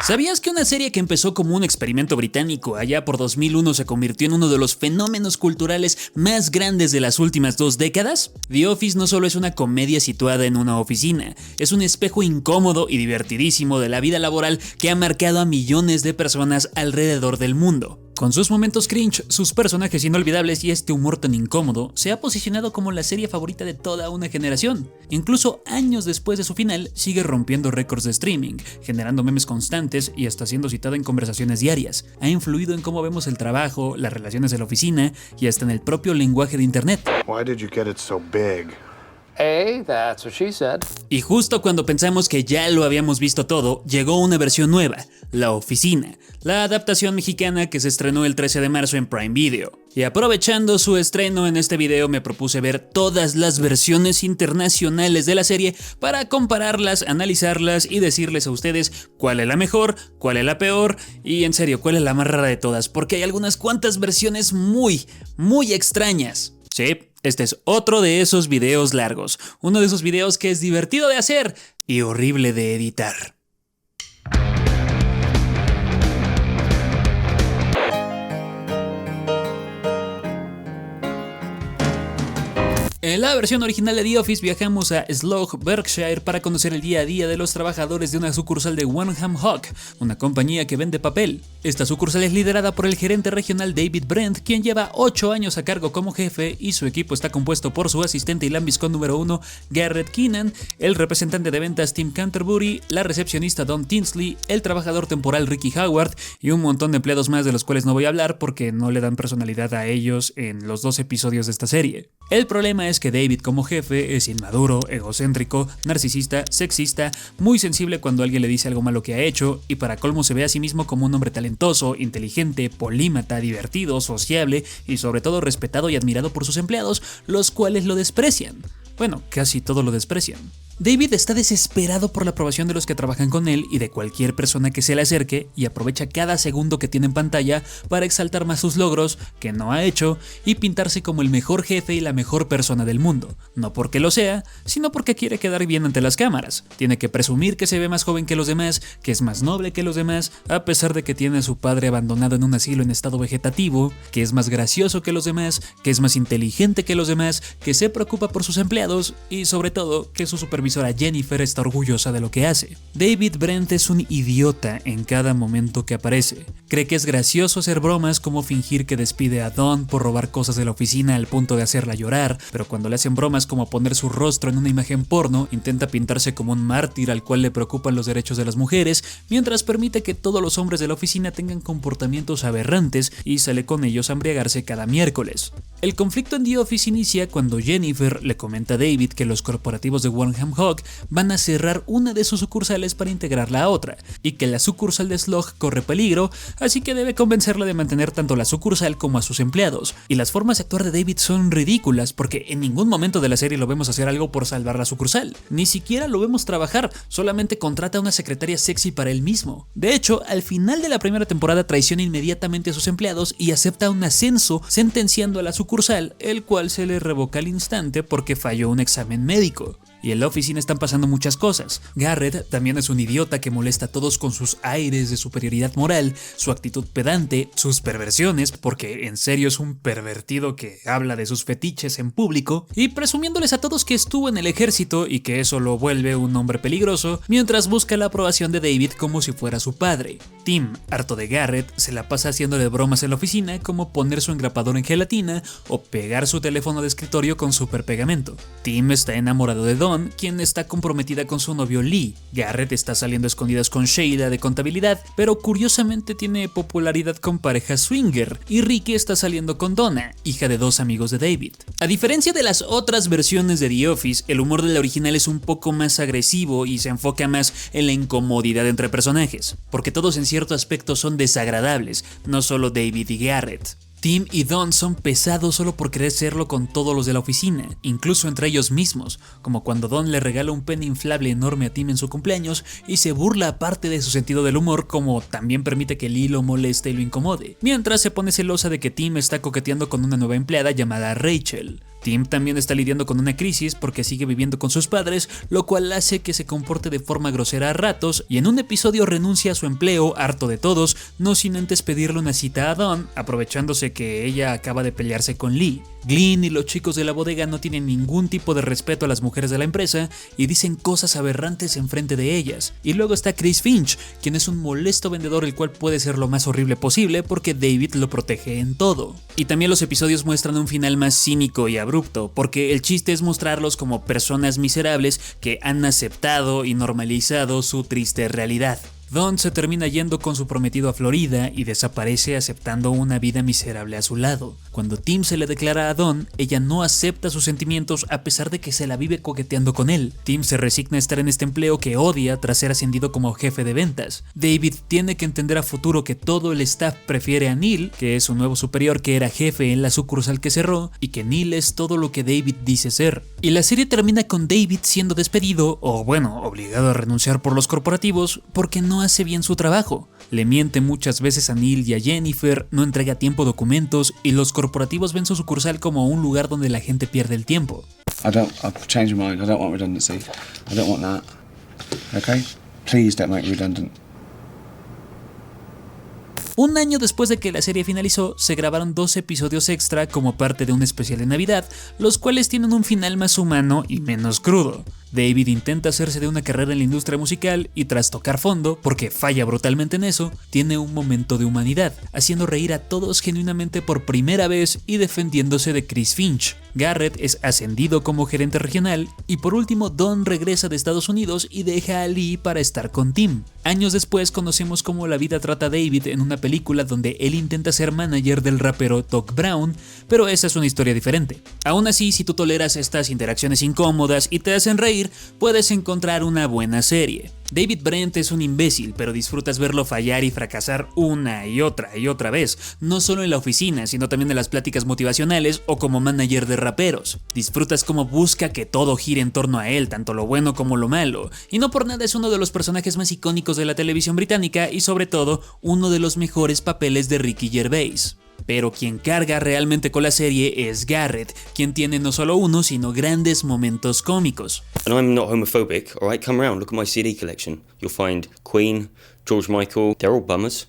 ¿Sabías que una serie que empezó como un experimento británico allá por 2001 se convirtió en uno de los fenómenos culturales más grandes de las últimas 2 décadas? The Office no solo es una comedia situada en una oficina, es un espejo incómodo y divertidísimo de la vida laboral que ha marcado a millones de personas alrededor del mundo. Con sus momentos cringe, sus personajes inolvidables y este humor tan incómodo, se ha posicionado como la serie favorita de toda una generación. Incluso años después de su final, sigue rompiendo récords de streaming, generando memes constantes y hasta siendo citada en conversaciones diarias. Ha influido en cómo vemos el trabajo, las relaciones de la oficina y hasta en el propio lenguaje de internet. Why did you get it so big? Hey, that's what she said. Y justo cuando pensamos que ya lo habíamos visto todo, llegó una versión nueva, La Oficina, la adaptación mexicana que se estrenó el 13 de marzo en Prime Video. Y aprovechando su estreno en este video me propuse ver todas las versiones internacionales de la serie para compararlas, analizarlas y decirles a ustedes cuál es la mejor, cuál es la peor y en serio cuál es la más rara de todas, porque hay algunas cuantas versiones muy extrañas. Sí, este es otro de esos videos largos, uno de esos videos que es divertido de hacer y horrible de editar. En la versión original de The Office viajamos a Slough, Berkshire para conocer el día a día de los trabajadores de una sucursal de Wanham Hogg, una compañía que vende papel. Esta sucursal es liderada por el gerente regional David Brent, quien lleva 8 años a cargo como jefe y su equipo está compuesto por su asistente y lambiscón número 1 Garrett Keenan, el representante de ventas Tim Canterbury, la recepcionista Dawn Tinsley, el trabajador temporal Ricky Howard y un montón de empleados más de los cuales no voy a hablar porque no le dan personalidad a ellos en los 2 episodios de esta serie. El problema es que David como jefe es inmaduro, egocéntrico, narcisista, sexista, muy sensible cuando alguien le dice algo malo que ha hecho y para colmo se ve a sí mismo como un hombre talentoso, inteligente, polímata, divertido, sociable y sobre todo respetado y admirado por sus empleados, los cuales lo desprecian. Bueno, casi todo lo desprecian. David está desesperado por la aprobación de los que trabajan con él y de cualquier persona que se le acerque y aprovecha cada segundo que tiene en pantalla para exaltar más sus logros, que no ha hecho, y pintarse como el mejor jefe y la mejor persona del mundo. No porque lo sea, sino porque quiere quedar bien ante las cámaras. Tiene que presumir que se ve más joven que los demás, que es más noble que los demás, a pesar de que tiene a su padre abandonado en un asilo en estado vegetativo, que es más gracioso que los demás, que es más inteligente que los demás, que se preocupa por sus empleados y sobre todo que su supervisora Jennifer está orgullosa de lo que hace. David Brent es un idiota en cada momento que aparece. Cree que es gracioso hacer bromas como fingir que despide a Dawn por robar cosas de la oficina al punto de hacerla llorar, pero cuando le hacen bromas como poner su rostro en una imagen porno, intenta pintarse como un mártir al cual le preocupan los derechos de las mujeres, mientras permite que todos los hombres de la oficina tengan comportamientos aberrantes y sale con ellos a embriagarse cada miércoles. El conflicto en The Office inicia cuando Jennifer le comenta a David que los corporativos de Wanham Hogg van a cerrar una de sus sucursales para integrarla a otra, y que la sucursal de Slough corre peligro, así que debe convencerla de mantener tanto la sucursal como a sus empleados. Y las formas de actuar de David son ridículas, porque en ningún momento de la serie lo vemos hacer algo por salvar la sucursal. Ni siquiera lo vemos trabajar, solamente contrata a una secretaria sexy para él mismo. De hecho, al final de la primera temporada traiciona inmediatamente a sus empleados y acepta un ascenso, sentenciando a la sucursal, el cual se le revoca al instante porque falló un examen médico. Y en la oficina están pasando muchas cosas. Garrett también es un idiota que molesta a todos con sus aires de superioridad moral, su actitud pedante, sus perversiones, porque en serio es un pervertido que habla de sus fetiches en público, y presumiéndoles a todos que estuvo en el ejército y que eso lo vuelve un hombre peligroso, mientras busca la aprobación de David como si fuera su padre. Tim, harto de Garrett, se la pasa haciéndole bromas en la oficina como poner su engrapador en gelatina o pegar su teléfono de escritorio con superpegamento. Tim está enamorado de Dawn, quien está comprometida con su novio Lee. Garrett está saliendo a escondidas con Sheila de contabilidad, pero curiosamente tiene popularidad con parejas swinger, y Ricky está saliendo con Donna, hija de 2 amigos de David. A diferencia de las otras versiones de The Office, el humor de la original es un poco más agresivo y se enfoca más en la incomodidad entre personajes, porque todos en cierto aspecto son desagradables, no solo David y Garrett. Tim y Dawn son pesados solo por querer serlo con todos los de la oficina, incluso entre ellos mismos, como cuando Dawn le regala un pene inflable enorme a Tim en su cumpleaños y se burla aparte de su sentido del humor, como también permite que Lee lo moleste y lo incomode, mientras se pone celosa de que Tim está coqueteando con una nueva empleada llamada Rachel. Tim también está lidiando con una crisis porque sigue viviendo con sus padres, lo cual hace que se comporte de forma grosera a ratos, y en un episodio renuncia a su empleo, harto de todos, no sin antes pedirle una cita a Dawn, aprovechándose que ella acaba de pelearse con Lee. Glenn y los chicos de la bodega no tienen ningún tipo de respeto a las mujeres de la empresa y dicen cosas aberrantes enfrente de ellas. Y luego está Chris Finch, quien es un molesto vendedor el cual puede ser lo más horrible posible porque David lo protege en todo. Y también los episodios muestran un final más cínico y abrupto, porque el chiste es mostrarlos como personas miserables que han aceptado y normalizado su triste realidad. Dawn se termina yendo con su prometido a Florida y desaparece aceptando una vida miserable a su lado. Cuando Tim se le declara a Dawn, ella no acepta sus sentimientos a pesar de que se la vive coqueteando con él. Tim se resigna a estar en este empleo que odia tras ser ascendido como jefe de ventas. David tiene que entender a futuro que todo el staff prefiere a Neil, que es su nuevo superior que era jefe en la sucursal que cerró, y que Neil es todo lo que David dice ser. Y la serie termina con David siendo despedido, o bueno, obligado a renunciar por los corporativos, porque no hace bien su trabajo. Le miente muchas veces a Neil y a Jennifer, no entrega a tiempo documentos y los corporativos ven su sucursal como un lugar donde la gente pierde el tiempo. I've changed my mind. I don't want redundancy. I don't want that. Okay? Please don't make me redundant. Un año después de que la serie finalizó, se grabaron 2 episodios extra como parte de un especial de Navidad, los cuales tienen un final más humano y menos crudo. David intenta hacerse de una carrera en la industria musical y tras tocar fondo, porque falla brutalmente en eso, tiene un momento de humanidad, haciendo reír a todos genuinamente por primera vez y defendiéndose de Chris Finch. Garrett es ascendido como gerente regional y por último Dawn regresa de Estados Unidos y deja a Lee para estar con Tim. Años después conocemos cómo la vida trata a David en una película donde él intenta ser manager del rapero Doc Brown, pero esa es una historia diferente. Aún así, si tú toleras estas interacciones incómodas y te hacen reír, puedes encontrar una buena serie. David Brent es un imbécil, pero disfrutas verlo fallar y fracasar una y otra vez, no solo en la oficina, sino también en las pláticas motivacionales o como manager de raperos. Disfrutas cómo busca que todo gire en torno a él, tanto lo bueno como lo malo, y no por nada es uno de los personajes más icónicos de la televisión británica y sobre todo uno de los mejores papeles de Ricky Gervais. Pero quien carga realmente con la serie es Garrett, quien tiene no solo uno, sino grandes momentos cómicos. And I'm not homophobic, alright? Come around, look at my CD collection. You'll find Queen, George Michael, they're all bummers.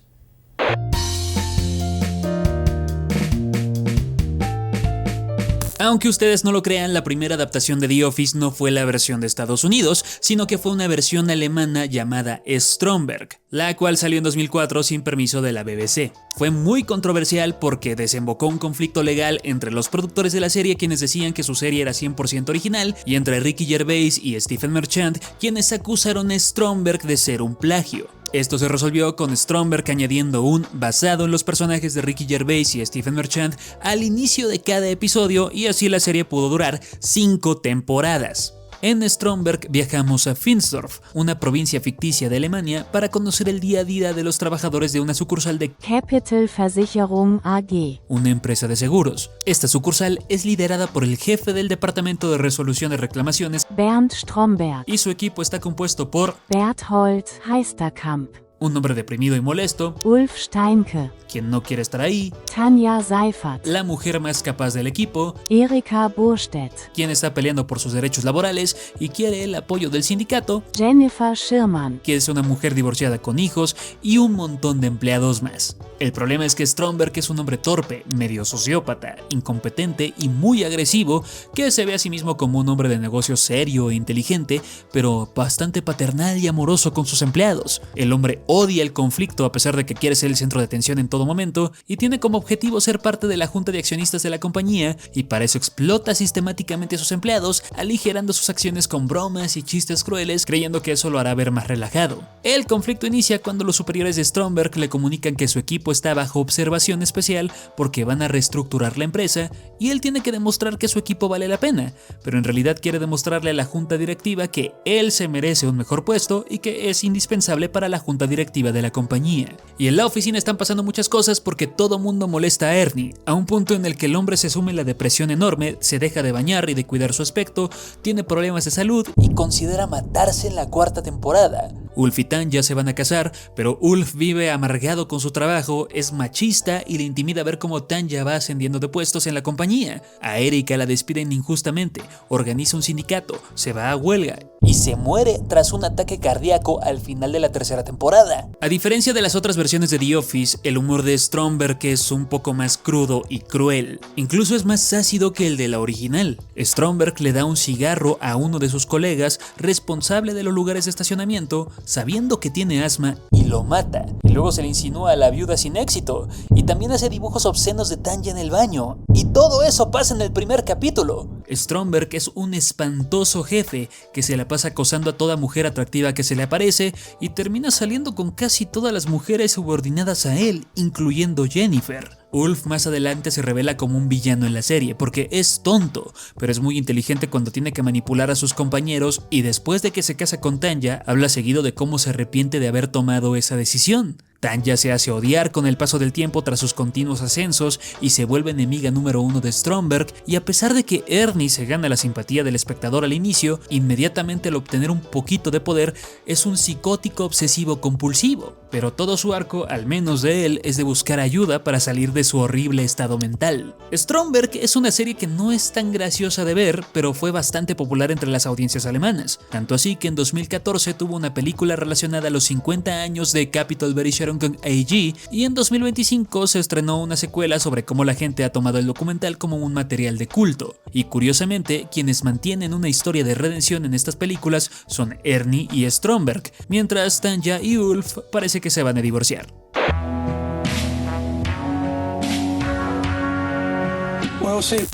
Aunque ustedes no lo crean, la primera adaptación de The Office no fue la versión de Estados Unidos, sino que fue una versión alemana llamada Stromberg, la cual salió en 2004 sin permiso de la BBC. Fue muy controversial porque desembocó un conflicto legal entre los productores de la serie, quienes decían que su serie era 100% original, y entre Ricky Gervais y Stephen Merchant, quienes acusaron a Stromberg de ser un plagio. Esto se resolvió con Stromberg añadiendo un basado en los personajes de Ricky Gervais y Stephen Merchant al inicio de cada episodio y así la serie pudo durar 5 temporadas. En Stromberg viajamos a Finsdorf, una provincia ficticia de Alemania, para conocer el día a día de los trabajadores de una sucursal de Capital Versicherung AG, una empresa de seguros. Esta sucursal es liderada por el jefe del departamento de resolución de reclamaciones Bernd Stromberg, y su equipo está compuesto por Berthold Heisterkamp, un hombre deprimido y molesto, Ulf Steinke, quien no quiere estar ahí, Tanja Seifert, la mujer más capaz del equipo, Erika Burstedt, quien está peleando por sus derechos laborales y quiere el apoyo del sindicato, Jennifer Schirmann, que es una mujer divorciada con hijos, y un montón de empleados más. El problema es que Stromberg es un hombre torpe, medio sociópata, incompetente y muy agresivo, que se ve a sí mismo como un hombre de negocios serio e inteligente, pero bastante paternal y amoroso con sus empleados. El hombre odia el conflicto a pesar de que quiere ser el centro de atención en todo momento y tiene como objetivo ser parte de la junta de accionistas de la compañía, y para eso explota sistemáticamente a sus empleados, aligerando sus acciones con bromas y chistes crueles, creyendo que eso lo hará ver más relajado. El conflicto inicia cuando los superiores de Stromberg le comunican que su equipo está bajo observación especial porque van a reestructurar la empresa y él tiene que demostrar que su equipo vale la pena, pero en realidad quiere demostrarle a la junta directiva que él se merece un mejor puesto y que es indispensable para la junta directiva de la compañía. Y en la oficina están pasando muchas cosas porque todo mundo molesta a Ernie, a un punto en el que el hombre se sume en la depresión enorme, se deja de bañar y de cuidar su aspecto, tiene problemas de salud y considera matarse en la 4ª temporada. Ulf y Tanya se van a casar, pero Ulf vive amargado con su trabajo, es machista y le intimida ver cómo Tanya va ascendiendo de puestos en la compañía. A Erika la despiden injustamente, organiza un sindicato, se va a huelga y se muere tras un ataque cardíaco al final de la tercera temporada. A diferencia de las otras versiones de The Office, el humor de Stromberg es un poco más crudo y cruel, incluso es más ácido que el de la original. Stromberg le da un cigarro a uno de sus colegas responsable de los lugares de estacionamiento, sabiendo que tiene asma, y lo mata. Y luego se le insinúa a la viuda sin éxito, y también hace dibujos obscenos de Tanya en el baño. Y todo eso pasa en el primer capítulo. Stromberg es un espantoso jefe que se la pasa acosando a toda mujer atractiva que se le aparece y termina saliendo con casi todas las mujeres subordinadas a él, incluyendo Jennifer. Ulf más adelante se revela como un villano en la serie porque es tonto, pero es muy inteligente cuando tiene que manipular a sus compañeros, y después de que se casa con Tanya, habla seguido de cómo se arrepiente de haber tomado esa decisión. Tanya se hace odiar con el paso del tiempo tras sus continuos ascensos y se vuelve enemiga número 1 de Stromberg, y a pesar de que Ernie se gana la simpatía del espectador al inicio, inmediatamente al obtener un poquito de poder es un psicótico obsesivo compulsivo, pero todo su arco, al menos de él, es de buscar ayuda para salir de su horrible estado mental. Stromberg es una serie que no es tan graciosa de ver, pero fue bastante popular entre las audiencias alemanas, tanto así que en 2014 tuvo una película relacionada a los 50 años de Capital Versicherung AG, y en 2025 se estrenó una secuela sobre cómo la gente ha tomado el documental como un material de culto. Y curiosamente, quienes mantienen una historia de redención en estas películas son Ernie y Stromberg, mientras Tanya y Ulf parece que se van a divorciar.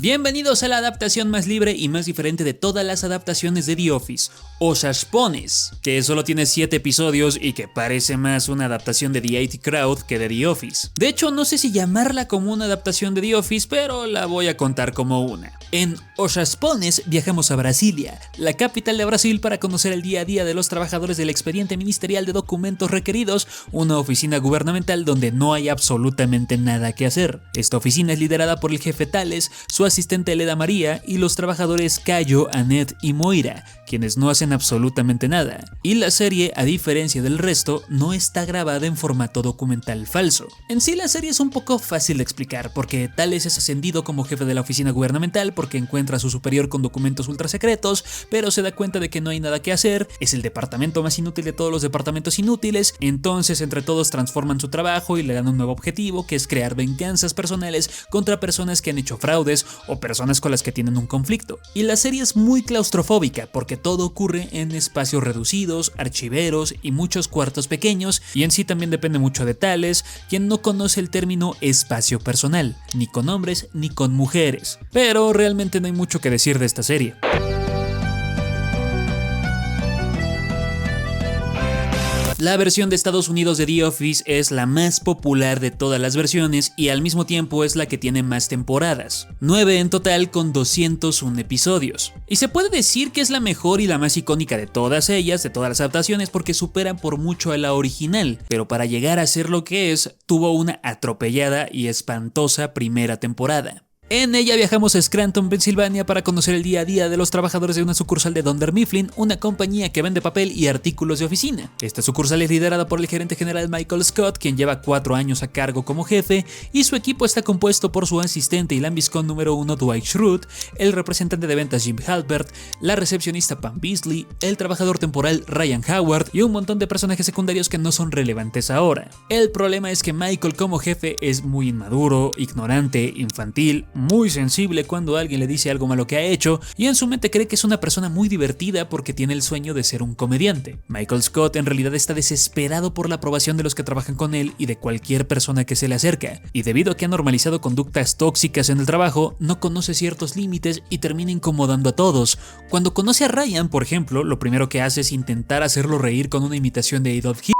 Bienvenidos a la adaptación más libre y más diferente de todas las adaptaciones de The Office, Osarspones, que solo tiene 7 episodios y que parece más una adaptación de The IT Crowd que de The Office. De hecho, no sé si llamarla como una adaptación de The Office, pero la voy a contar como una. En Osarspones viajamos a Brasilia, la capital de Brasil, para conocer el día a día de los trabajadores del expediente ministerial de documentos requeridos, una oficina gubernamental donde no hay absolutamente nada que hacer. Esta oficina es liderada por el jefe Tales, su asistente Leda María y los trabajadores Cayo, Annette y Moira, quienes no hacen absolutamente nada. Y la serie, a diferencia del resto, no está grabada en formato documental falso. En sí, la serie es un poco fácil de explicar, porque Tales es ascendido como jefe de la oficina gubernamental porque encuentra a su superior con documentos ultra secretos, pero se da cuenta de que no hay nada que hacer, es el departamento más inútil de todos los departamentos inútiles, entonces entre todos transforman su trabajo y le dan un nuevo objetivo, que es crear venganzas personales contra personas que han hecho fraudes o personas con las que tienen un conflicto. Y la serie es muy claustrofóbica porque todo ocurre en espacios reducidos, archiveros y muchos cuartos pequeños, y en sí también depende mucho de Tales, quien no conoce el término espacio personal, ni con hombres ni con mujeres. Pero realmente no hay mucho que decir de esta serie. La versión de Estados Unidos de The Office es la más popular de todas las versiones y al mismo tiempo es la que tiene más temporadas, 9 en total con 201 episodios. Y se puede decir que es la mejor y la más icónica de todas ellas, de todas las adaptaciones, porque superan por mucho a la original, pero para llegar a ser lo que es, tuvo una atropellada y espantosa primera temporada. En ella viajamos a Scranton, Pensilvania, para conocer el día a día de los trabajadores de una sucursal de Dunder Mifflin, una compañía que vende papel y artículos de oficina. Esta sucursal es liderada por el gerente general Michael Scott, quien lleva 4 años a cargo como jefe, y su equipo está compuesto por su asistente y lambiscón número 1 Dwight Schrute, el representante de ventas Jim Halpert, la recepcionista Pam Beasley, el trabajador temporal Ryan Howard y un montón de personajes secundarios que no son relevantes ahora. El problema es que Michael como jefe es muy inmaduro, ignorante, infantil, muy sensible cuando alguien le dice algo malo que ha hecho, y en su mente cree que es una persona muy divertida porque tiene el sueño de ser un comediante. Michael Scott en realidad está desesperado por la aprobación de los que trabajan con él y de cualquier persona que se le acerca, y debido a que ha normalizado conductas tóxicas en el trabajo, no conoce ciertos límites y termina incomodando a todos. Cuando conoce a Ryan, por ejemplo, lo primero que hace es intentar hacerlo reír con una imitación de Adolf Hitler.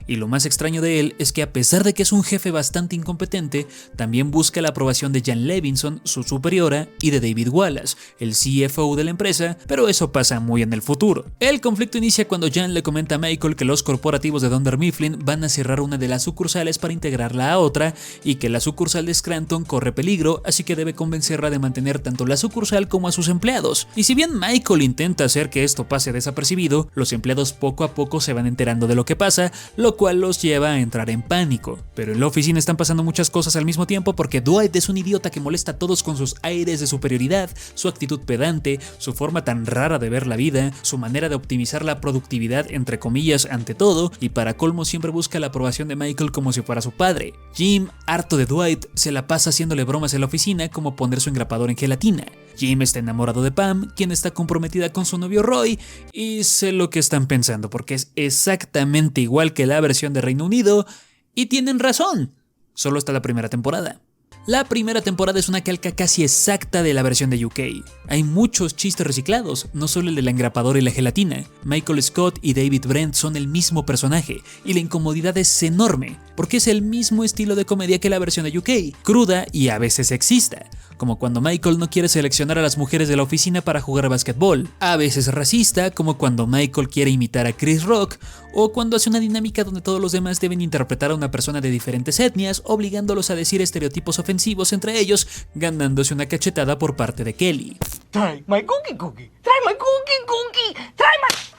Y lo más extraño de él es que a pesar de que es un jefe bastante incompetente, también busca la aprobación de Jan Levinson, su superiora, y de David Wallace, el CFO de la empresa, pero eso pasa muy en el futuro. El conflicto inicia cuando Jan le comenta a Michael que los corporativos de Dunder Mifflin van a cerrar una de las sucursales para integrarla a otra y que la sucursal de Scranton corre peligro, así que debe convencerla de mantener tanto la sucursal como a sus empleados. Y si bien Michael intenta hacer que esto pase desapercibido, los empleados poco a poco se van enterando de lo que pasa, lo cual los lleva a entrar en pánico. Pero en la oficina están pasando muchas cosas al mismo tiempo porque Dwight es un idiota que molesta a todos con sus aires de superioridad, su actitud pedante, su forma tan rara de ver la vida, su manera de optimizar la productividad entre comillas ante todo, y para colmo siempre busca la aprobación de Michael como si fuera su padre. Jim, harto de Dwight, se la pasa haciéndole bromas en la oficina como poner su engrapador en gelatina. Jim está enamorado de Pam, quien está comprometida con su novio Roy, y sé lo que están pensando porque es exactamente igual que la versión de Reino Unido, y tienen razón, solo hasta la primera temporada. La primera temporada es una calca casi exacta de la versión de UK. Hay muchos chistes reciclados, no solo el de la engrapadora y la gelatina. Michael Scott y David Brent son el mismo personaje, y la incomodidad es enorme, porque es el mismo estilo de comedia que la versión de UK, cruda y a veces sexista, como cuando Michael no quiere seleccionar a las mujeres de la oficina para jugar básquetbol, a veces racista, como cuando Michael quiere imitar a Chris Rock, o cuando hace una dinámica donde todos los demás deben interpretar a una persona de diferentes etnias, obligándolos a decir estereotipos ofensivos entre ellos, ganándose una cachetada por parte de Kelly. Trae my cookie cookie. Trae my cookie cookie. Trae my...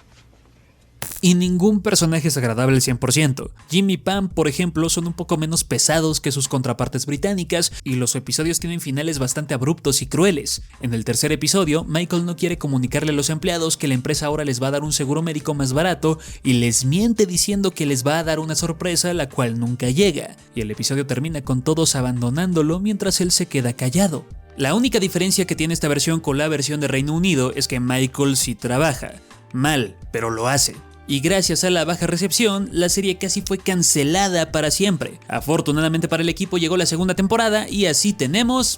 Y ningún personaje es agradable al 100%. Jim y Pam, por ejemplo, son un poco menos pesados que sus contrapartes británicas, y los episodios tienen finales bastante abruptos y crueles. En el tercer episodio, Michael no quiere comunicarle a los empleados que la empresa ahora les va a dar un seguro médico más barato, y les miente diciendo que les va a dar una sorpresa, la cual nunca llega. Y el episodio termina con todos abandonándolo mientras él se queda callado. La única diferencia que tiene esta versión con la versión de Reino Unido es que Michael sí trabaja. Mal, pero lo hace. Y gracias a la baja recepción, la serie casi fue cancelada para siempre. Afortunadamente para el equipo llegó la segunda temporada y así tenemos...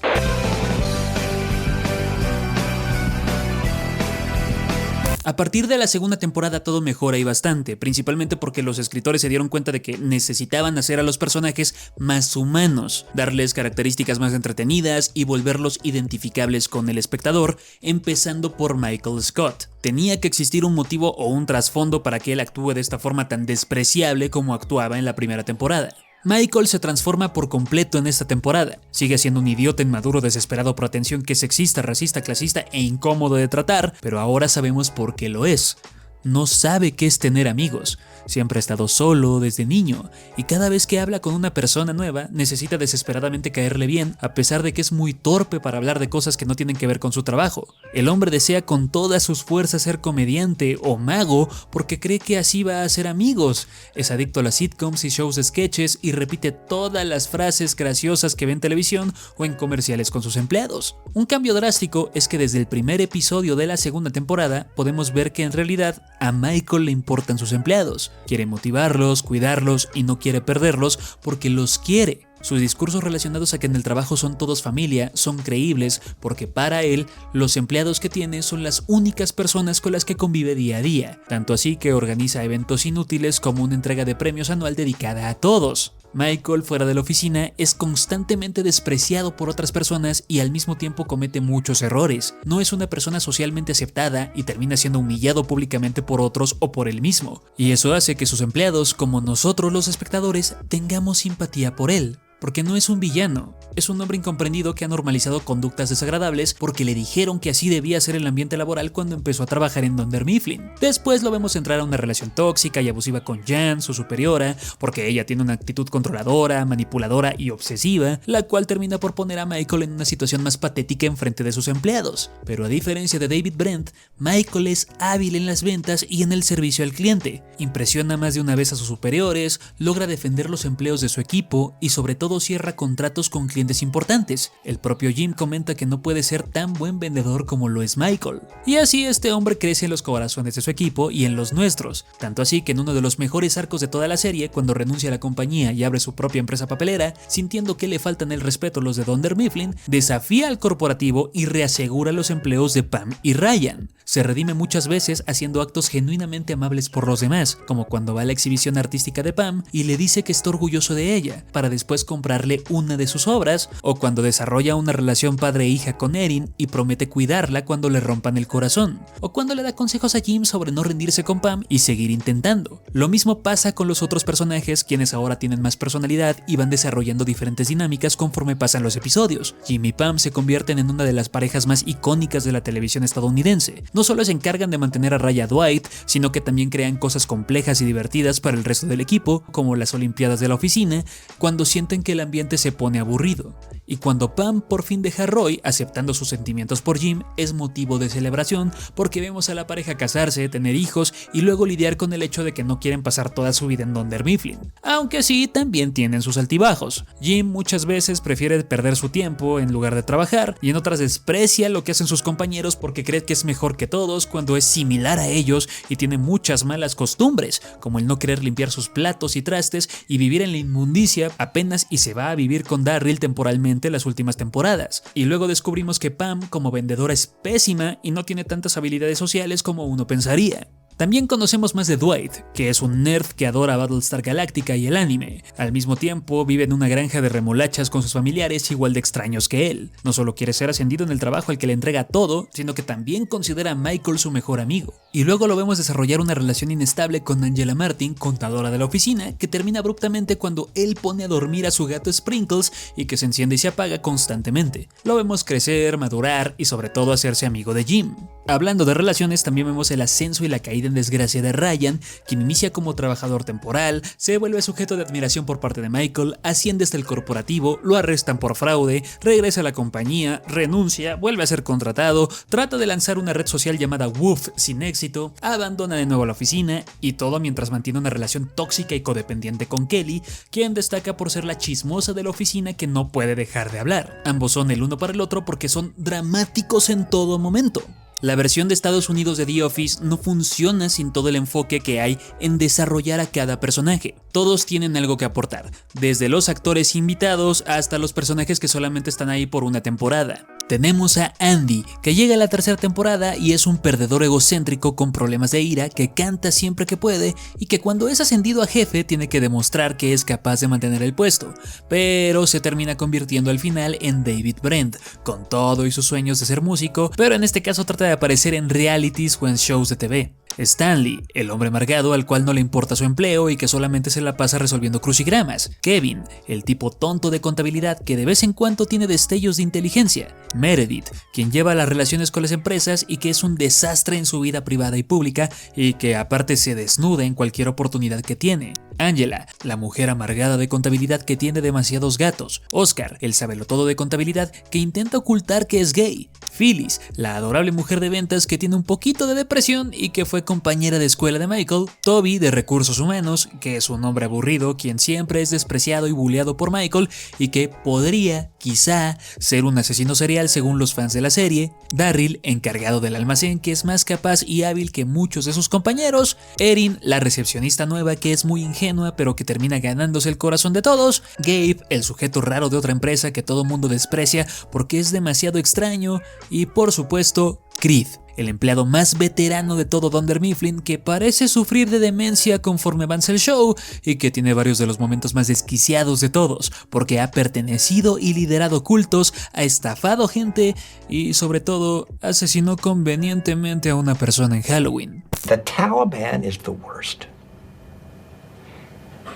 A partir de la segunda temporada todo mejora y bastante, principalmente porque los escritores se dieron cuenta de que necesitaban hacer a los personajes más humanos, darles características más entretenidas y volverlos identificables con el espectador, empezando por Michael Scott. Tenía que existir un motivo o un trasfondo para que él actúe de esta forma tan despreciable como actuaba en la primera temporada. Michael se transforma por completo en esta temporada. Sigue siendo un idiota inmaduro desesperado por atención que es sexista, racista, clasista e incómodo de tratar, pero ahora sabemos por qué lo es. No sabe qué es tener amigos, siempre ha estado solo desde niño, y cada vez que habla con una persona nueva necesita desesperadamente caerle bien, a pesar de que es muy torpe para hablar de cosas que no tienen que ver con su trabajo. El hombre desea con todas sus fuerzas ser comediante o mago porque cree que así va a hacer amigos. Es adicto a las sitcoms y shows de sketches y repite todas las frases graciosas que ve en televisión o en comerciales con sus empleados. Un cambio drástico es que desde el primer episodio de la segunda temporada podemos ver que en realidad a Michael le importan sus empleados. Quiere motivarlos, cuidarlos y no quiere perderlos porque los quiere. Sus discursos relacionados a que en el trabajo son todos familia son creíbles porque para él los empleados que tiene son las únicas personas con las que convive día a día, tanto así que organiza eventos inútiles como una entrega de premios anual dedicada a todos. Michael, fuera de la oficina, es constantemente despreciado por otras personas y al mismo tiempo comete muchos errores. No es una persona socialmente aceptada y termina siendo humillado públicamente por otros o por él mismo. Y eso hace que sus empleados, como nosotros los espectadores, tengamos simpatía por él. Porque no es un villano, es un hombre incomprendido que ha normalizado conductas desagradables porque le dijeron que así debía ser el ambiente laboral cuando empezó a trabajar en Dunder Mifflin. Después lo vemos entrar a una relación tóxica y abusiva con Jan, su superiora, porque ella tiene una actitud controladora, manipuladora y obsesiva, la cual termina por poner a Michael en una situación más patética en frente de sus empleados. Pero a diferencia de David Brent, Michael es hábil en las ventas y en el servicio al cliente. Impresiona más de una vez a sus superiores, logra defender los empleos de su equipo y sobre todo cierra contratos con clientes clientes importantes. El propio Jim comenta que no puede ser tan buen vendedor como lo es Michael. Y así este hombre crece en los corazones de su equipo y en los nuestros. Tanto así que en uno de los mejores arcos de toda la serie, cuando renuncia a la compañía y abre su propia empresa papelera, sintiendo que le faltan el respeto los de Dunder Mifflin, desafía al corporativo y reasegura los empleos de Pam y Ryan. Se redime muchas veces haciendo actos genuinamente amables por los demás, como cuando va a la exhibición artística de Pam y le dice que está orgulloso de ella, para después comprarle una de sus obras, o cuando desarrolla una relación padre-hija con Erin y promete cuidarla cuando le rompan el corazón, o cuando le da consejos a Jim sobre no rendirse con Pam y seguir intentando. Lo mismo pasa con los otros personajes, quienes ahora tienen más personalidad y van desarrollando diferentes dinámicas conforme pasan los episodios. Jim y Pam se convierten en una de las parejas más icónicas de la televisión estadounidense. No solo se encargan de mantener a raya a Dwight, sino que también crean cosas complejas y divertidas para el resto del equipo, como las olimpiadas de la oficina, cuando sienten que el ambiente se pone aburrido. Y cuando Pam por fin deja a Roy, aceptando sus sentimientos por Jim, es motivo de celebración porque vemos a la pareja casarse, tener hijos y luego lidiar con el hecho de que no quieren pasar toda su vida en Dunder Mifflin. Aunque sí, también tienen sus altibajos. Jim muchas veces prefiere perder su tiempo en lugar de trabajar, y en otras desprecia lo que hacen sus compañeros porque cree que es mejor que todos cuando es similar a ellos y tiene muchas malas costumbres, como el no querer limpiar sus platos y trastes y vivir en la inmundicia apenas, y se va a vivir con Darryl temporalmente las últimas temporadas. Y luego descubrimos que Pam como vendedora es pésima y no tiene tantas habilidades sociales como uno pensaría. También conocemos más de Dwight, que es un nerd que adora Battlestar Galactica y el anime. Al mismo tiempo, vive en una granja de remolachas con sus familiares igual de extraños que él. No solo quiere ser ascendido en el trabajo al que le entrega todo, sino que también considera a Michael su mejor amigo. Y luego lo vemos desarrollar una relación inestable con Angela Martin, contadora de la oficina, que termina abruptamente cuando él pone a dormir a su gato Sprinkles y que se enciende y se apaga constantemente. Lo vemos crecer, madurar y sobre todo hacerse amigo de Jim. Hablando de relaciones, también vemos el ascenso y la caída en desgracia de Ryan, quien inicia como trabajador temporal, se vuelve sujeto de admiración por parte de Michael, asciende hasta el corporativo, lo arrestan por fraude, regresa a la compañía, renuncia, vuelve a ser contratado, trata de lanzar una red social llamada Woof sin éxito, abandona de nuevo la oficina, y todo mientras mantiene una relación tóxica y codependiente con Kelly, quien destaca por ser la chismosa de la oficina que no puede dejar de hablar. Ambos son el uno para el otro porque son dramáticos en todo momento. La versión de Estados Unidos de The Office no funciona sin todo el enfoque que hay en desarrollar a cada personaje. Todos tienen algo que aportar, desde los actores invitados hasta los personajes que solamente están ahí por una temporada. Tenemos a Andy, que llega a la tercera temporada y es un perdedor egocéntrico con problemas de ira que canta siempre que puede y que cuando es ascendido a jefe tiene que demostrar que es capaz de mantener el puesto, pero se termina convirtiendo al final en David Brent, con todo y sus sueños de ser músico, pero en este caso trata de aparecer en realities o en shows de TV. Stanley, el hombre amargado al cual no le importa su empleo y que solamente se la pasa resolviendo crucigramas. Kevin, el tipo tonto de contabilidad que de vez en cuando tiene destellos de inteligencia. Meredith, quien lleva las relaciones con las empresas y que es un desastre en su vida privada y pública y que aparte se desnuda en cualquier oportunidad que tiene. Angela, la mujer amargada de contabilidad que tiene demasiados gatos. Oscar, el sabelotodo de contabilidad que intenta ocultar que es gay. Phyllis, la adorable mujer de ventas que tiene un poquito de depresión y que fue compañera de escuela de Michael. Toby, de recursos humanos, que es un hombre aburrido quien siempre es despreciado y bulleado por Michael y que podría, quizá, ser un asesino serial según los fans de la serie. Darryl, encargado del almacén, que es más capaz y hábil que muchos de sus compañeros. Erin, la recepcionista nueva que es muy ingenua pero que termina ganándose el corazón de todos. Gabe, el sujeto raro de otra empresa que todo mundo desprecia porque es demasiado extraño. Y por supuesto, Creed, el empleado más veterano de todo Dunder Mifflin que parece sufrir de demencia conforme avanza el show y que tiene varios de los momentos más desquiciados de todos porque ha pertenecido y liderado cultos, ha estafado gente y sobre todo asesinó convenientemente a una persona en Halloween. The Taliban is the worst.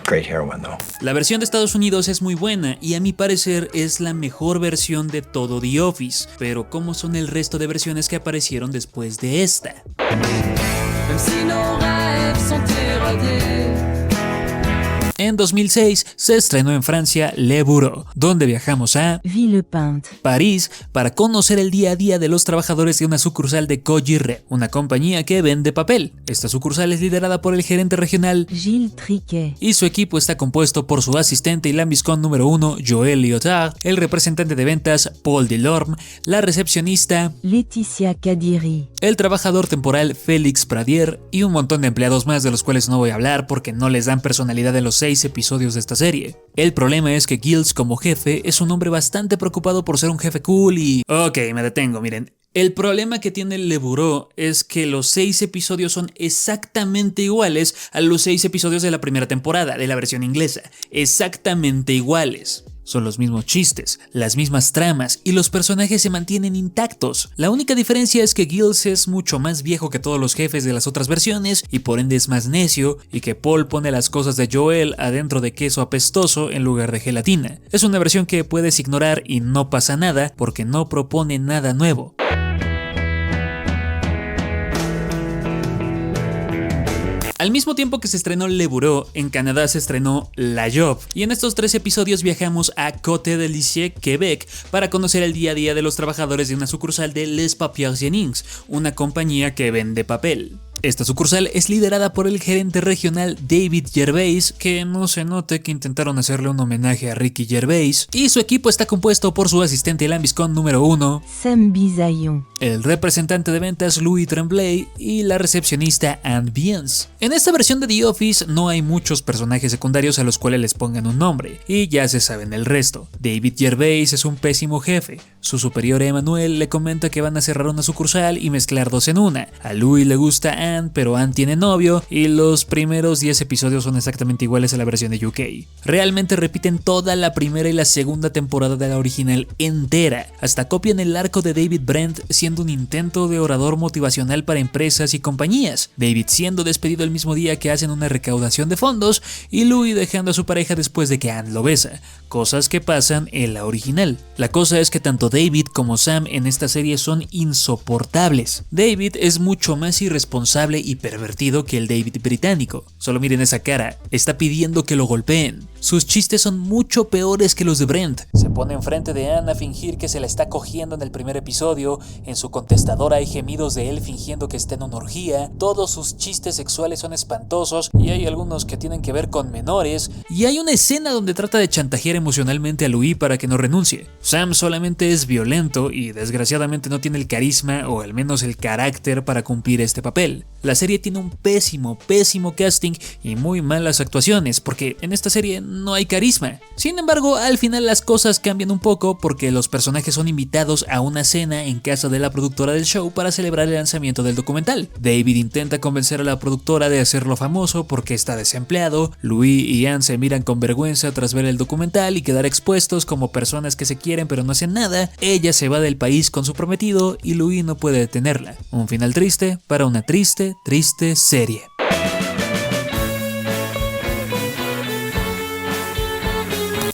Great heroine, though. La versión de Estados Unidos es muy buena y a mi parecer es la mejor versión de todo The Office, pero ¿cómo son el resto de versiones que aparecieron después de esta? En 2006 se estrenó en Francia Le Bureau, donde viajamos a Villepinte. París para conocer el día a día de los trabajadores de una sucursal de Cogerre, una compañía que vende papel. Esta sucursal es liderada por el gerente regional Gilles Triquet. y su equipo está compuesto por su asistente y lambiscón número 1, Joël Lyotard, el representante de ventas, Paul Delorme, la recepcionista, Laetitia Kadiri. el trabajador temporal, Félix Pradier, y un montón de empleados más de los cuales no voy a hablar porque no les dan personalidad en los 6 episodios de esta serie. El problema es que Giles como jefe es un hombre bastante preocupado por ser un jefe cool y... Ok, me detengo, miren. El problema que tiene Le Bureau es que los 6 episodios son exactamente iguales a los 6 episodios de la primera temporada, de la versión inglesa. Exactamente iguales. Son los mismos chistes, las mismas tramas y los personajes se mantienen intactos. La única diferencia es que Giles es mucho más viejo que todos los jefes de las otras versiones y por ende es más necio, y que Paul pone las cosas de Joel adentro de queso apestoso en lugar de gelatina. Es una versión que puedes ignorar y no pasa nada porque no propone nada nuevo. Al mismo tiempo que se estrenó Le Bureau, en Canadá se estrenó La Job, y en estos 3 episodios viajamos a Côte de Lisieux, Quebec, para conocer el día a día de los trabajadores de una sucursal de Les Papiers Jennings, una compañía que vende papel. Esta sucursal es liderada por el gerente regional David Gervais, que no se note que intentaron hacerle un homenaje a Ricky Gervais, y su equipo está compuesto por su asistente lambiscón número 1, Sam Bisaillon. el representante de ventas Louis Tremblay y la recepcionista Anne Biens. En esta versión de The Office no hay muchos personajes secundarios a los cuales les pongan un nombre, y ya se saben el resto. David Gervais es un pésimo jefe. Su superior Emmanuel le comenta que van a cerrar una sucursal y mezclar 2 en una. A Louis le gusta Anne, pero Anne tiene novio, y los primeros 10 episodios son exactamente iguales a la versión de UK. Realmente repiten toda la primera y la segunda temporada de la original entera. Hasta copian el arco de David Brent siendo un intento de orador motivacional para empresas y compañías. David siendo despedido el mismo día que hacen una recaudación de fondos y Louis dejando a su pareja después de que Anne lo besa. Cosas que pasan en la original. La cosa es que tanto David como Sam en esta serie son insoportables. David es mucho más irresponsable y pervertido que el David británico. Solo miren esa cara, está pidiendo que lo golpeen. Sus chistes son mucho peores que los de Brent. Se pone enfrente de Anne a fingir que se la está cogiendo en el primer episodio. En su contestadora hay gemidos de él fingiendo que está en una orgía. Todos sus chistes sexuales son espantosos y hay algunos que tienen que ver con menores. Y hay una escena donde trata de chantajear emocionalmente a Louis para que no renuncie. Sam solamente es violento y desgraciadamente no tiene el carisma o al menos el carácter para cumplir este papel. La serie tiene un pésimo casting y muy malas actuaciones porque en esta serie no hay carisma. Sin embargo, al final las cosas cambian un poco porque los personajes son invitados a una cena en casa de la productora del show para celebrar el lanzamiento del documental. David intenta convencer a la productora de hacerlo famoso porque está desempleado. Louis y Anne se miran con vergüenza tras ver el documental y quedar expuestos como personas que se quieren pero no hacen nada. Ella se va del país con su prometido y Louis no puede detenerla. Un final triste para una triste serie.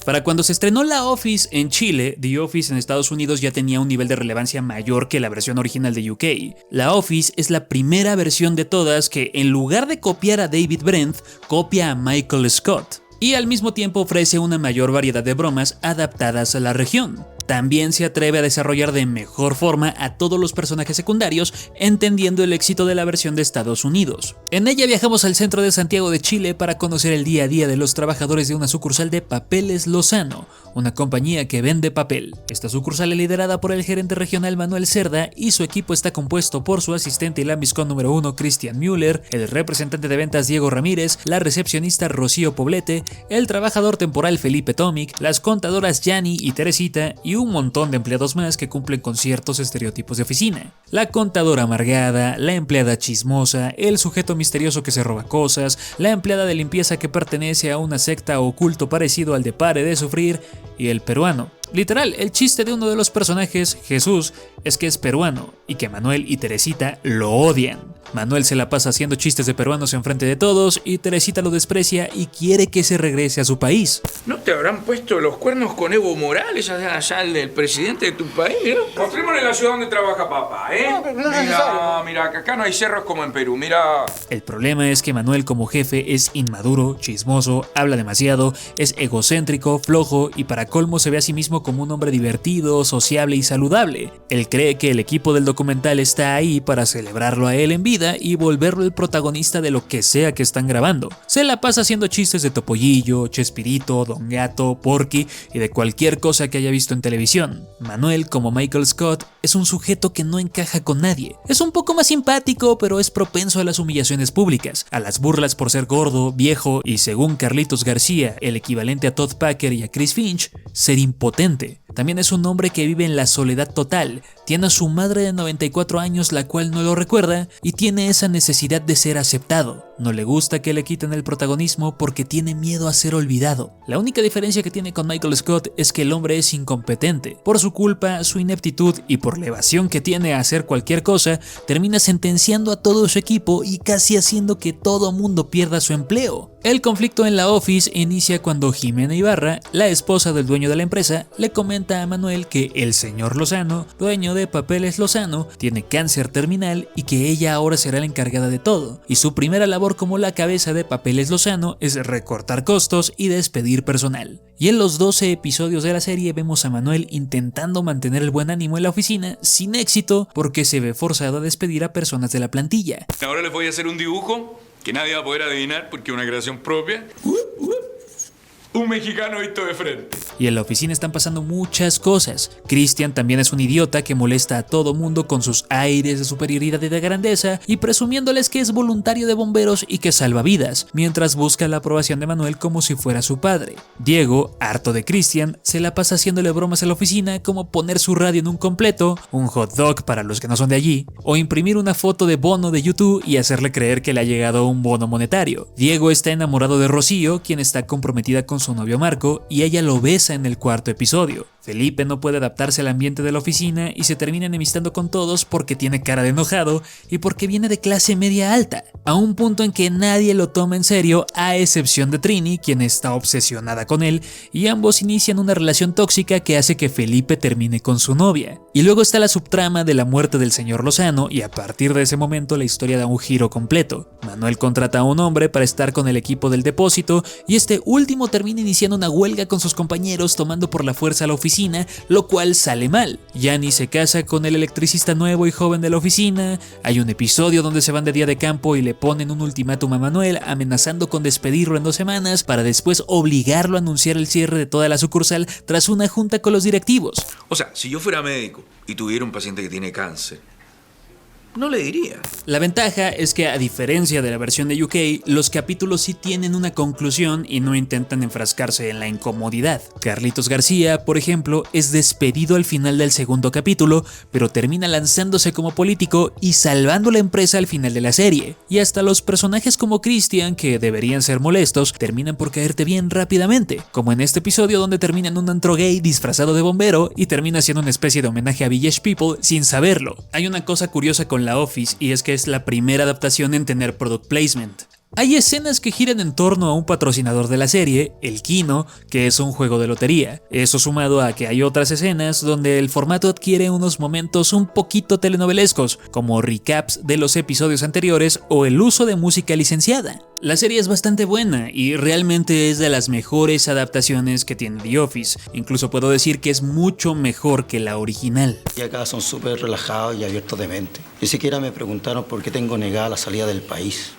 Para cuando se estrenó La Office en Chile, The Office en Estados Unidos ya tenía un nivel de relevancia mayor que la versión original de UK. La Office es la primera versión de todas que, en lugar de copiar a David Brent, copia a Michael Scott, y al mismo tiempo ofrece una mayor variedad de bromas adaptadas a la región. También se atreve a desarrollar de mejor forma a todos los personajes secundarios, entendiendo el éxito de la versión de Estados Unidos. En ella viajamos al centro de Santiago de Chile para conocer el día a día de los trabajadores de una sucursal de Papeles Lozano, una compañía que vende papel. Esta sucursal es liderada por el gerente regional Manuel Cerda y su equipo está compuesto por su asistente y lambiscón número 1 Christian Müller, el representante de ventas Diego Ramírez, la recepcionista Rocío Poblete, el trabajador temporal Felipe Tomic, las contadoras Yanni y Teresita y un montón de empleados más que cumplen con ciertos estereotipos de oficina. La contadora amargada, la empleada chismosa, el sujeto misterioso que se roba cosas, la empleada de limpieza que pertenece a una secta o culto parecido al de Pare de Sufrir y el peruano. Literal, el chiste de uno de los personajes, Jesús, es que es peruano y que Manuel y Teresita lo odian. Manuel se la pasa haciendo chistes de peruanos enfrente de todos y Teresita lo desprecia y quiere que se regrese a su país. ¿No te habrán puesto los cuernos con Evo Morales, allá el presidente de tu país? Mira. Mostrémosle la ciudad donde trabaja papá, ¿eh? Mira, que acá no hay cerros como en Perú, mira. El problema es que Manuel como jefe es inmaduro, chismoso, habla demasiado, es egocéntrico, flojo y para colmo se ve a sí mismo como un hombre divertido, sociable y saludable. Él cree que el equipo del documental está ahí para celebrarlo a él en vida y volverlo el protagonista de lo que sea que están grabando. Se la pasa haciendo chistes de Topollillo, Chespirito, Don Gato, Porky y de cualquier cosa que haya visto en televisión. Manuel, como Michael Scott, es un sujeto que no encaja con nadie. Es un poco más simpático, pero es propenso a las humillaciones públicas, a las burlas por ser gordo, viejo y, según Carlitos García, el equivalente a Todd Packer y a Chris Finch, ser impotente. También es un hombre que vive en la soledad total, tiene a su madre de 94 años la cual no lo recuerda y tiene esa necesidad de ser aceptado. No le gusta que le quiten el protagonismo porque tiene miedo a ser olvidado. La única diferencia que tiene con Michael Scott es que el hombre es incompetente. Por su culpa, su ineptitud y por la evasión que tiene a hacer cualquier cosa, termina sentenciando a todo su equipo y casi haciendo que todo mundo pierda su empleo. El conflicto en la Office inicia cuando Jimena Ibarra, la esposa del dueño de la empresa, le comenta a Manuel que el señor Lozano, dueño de Papeles Lozano, tiene cáncer terminal y que ella ahora será la encargada de todo, y su primera labor como la cabeza de Papeles Lozano es recortar costos y despedir personal. Y en los 12 episodios de la serie vemos a Manuel intentando mantener el buen ánimo en la oficina sin éxito porque se ve forzado a despedir a personas de la plantilla. Ahora les voy a hacer un dibujo que nadie va a poder adivinar porque es una creación propia. Un mexicano visto de frente. Y en la oficina están pasando muchas cosas. Christian también es un idiota que molesta a todo mundo con sus aires de superioridad y de grandeza y presumiéndoles que es voluntario de bomberos y que salva vidas, mientras busca la aprobación de Manuel como si fuera su padre. Diego, harto de Christian, se la pasa haciéndole bromas en la oficina como poner su radio en un completo, un hot dog para los que no son de allí, o imprimir una foto de Bono de YouTube y hacerle creer que le ha llegado un bono monetario. Diego está enamorado de Rocío, quien está comprometida con su novio Marco, y ella lo besa en el cuarto episodio. Felipe no puede adaptarse al ambiente de la oficina y se termina enemistando con todos porque tiene cara de enojado y porque viene de clase media alta, a un punto en que nadie lo toma en serio a excepción de Trini, quien está obsesionada con él, y ambos inician una relación tóxica que hace que Felipe termine con su novia. Y luego está la subtrama de la muerte del señor Lozano y a partir de ese momento la historia da un giro completo. Manuel contrata a un hombre para estar con el equipo del depósito y este último termina iniciando una huelga con sus compañeros tomando por la fuerza a la oficina, lo cual sale mal. Yanni se casa con el electricista nuevo y joven de la oficina, hay un episodio donde se van de día de campo y le ponen un ultimátum a Manuel amenazando con despedirlo en 2 semanas para después obligarlo a anunciar el cierre de toda la sucursal tras una junta con los directivos. O sea, si yo fuera médico y tuviera un paciente que tiene cáncer, no le diría. La ventaja es que, a diferencia de la versión de UK, los capítulos sí tienen una conclusión y no intentan enfrascarse en la incomodidad. Carlitos García, por ejemplo, es despedido al final del 2º capítulo, pero termina lanzándose como político y salvando la empresa al final de la serie. Y hasta los personajes como Christian, que deberían ser molestos, terminan por caerte bien rápidamente, como en este episodio donde termina en un antro gay disfrazado de bombero y termina siendo una especie de homenaje a Village People sin saberlo. Hay una cosa curiosa con la Office y es que es la primera adaptación en tener product placement. Hay escenas que giran en torno a un patrocinador de la serie, el Kino, que es un juego de lotería. Eso sumado a que hay otras escenas donde el formato adquiere unos momentos un poquito telenovelescos, como recaps de los episodios anteriores o el uso de música licenciada. La serie es bastante buena y realmente es de las mejores adaptaciones que tiene The Office. Incluso puedo decir que es mucho mejor que la original. Y acá son súper relajados y abiertos de mente. Ni siquiera me preguntaron por qué tengo negada la salida del país.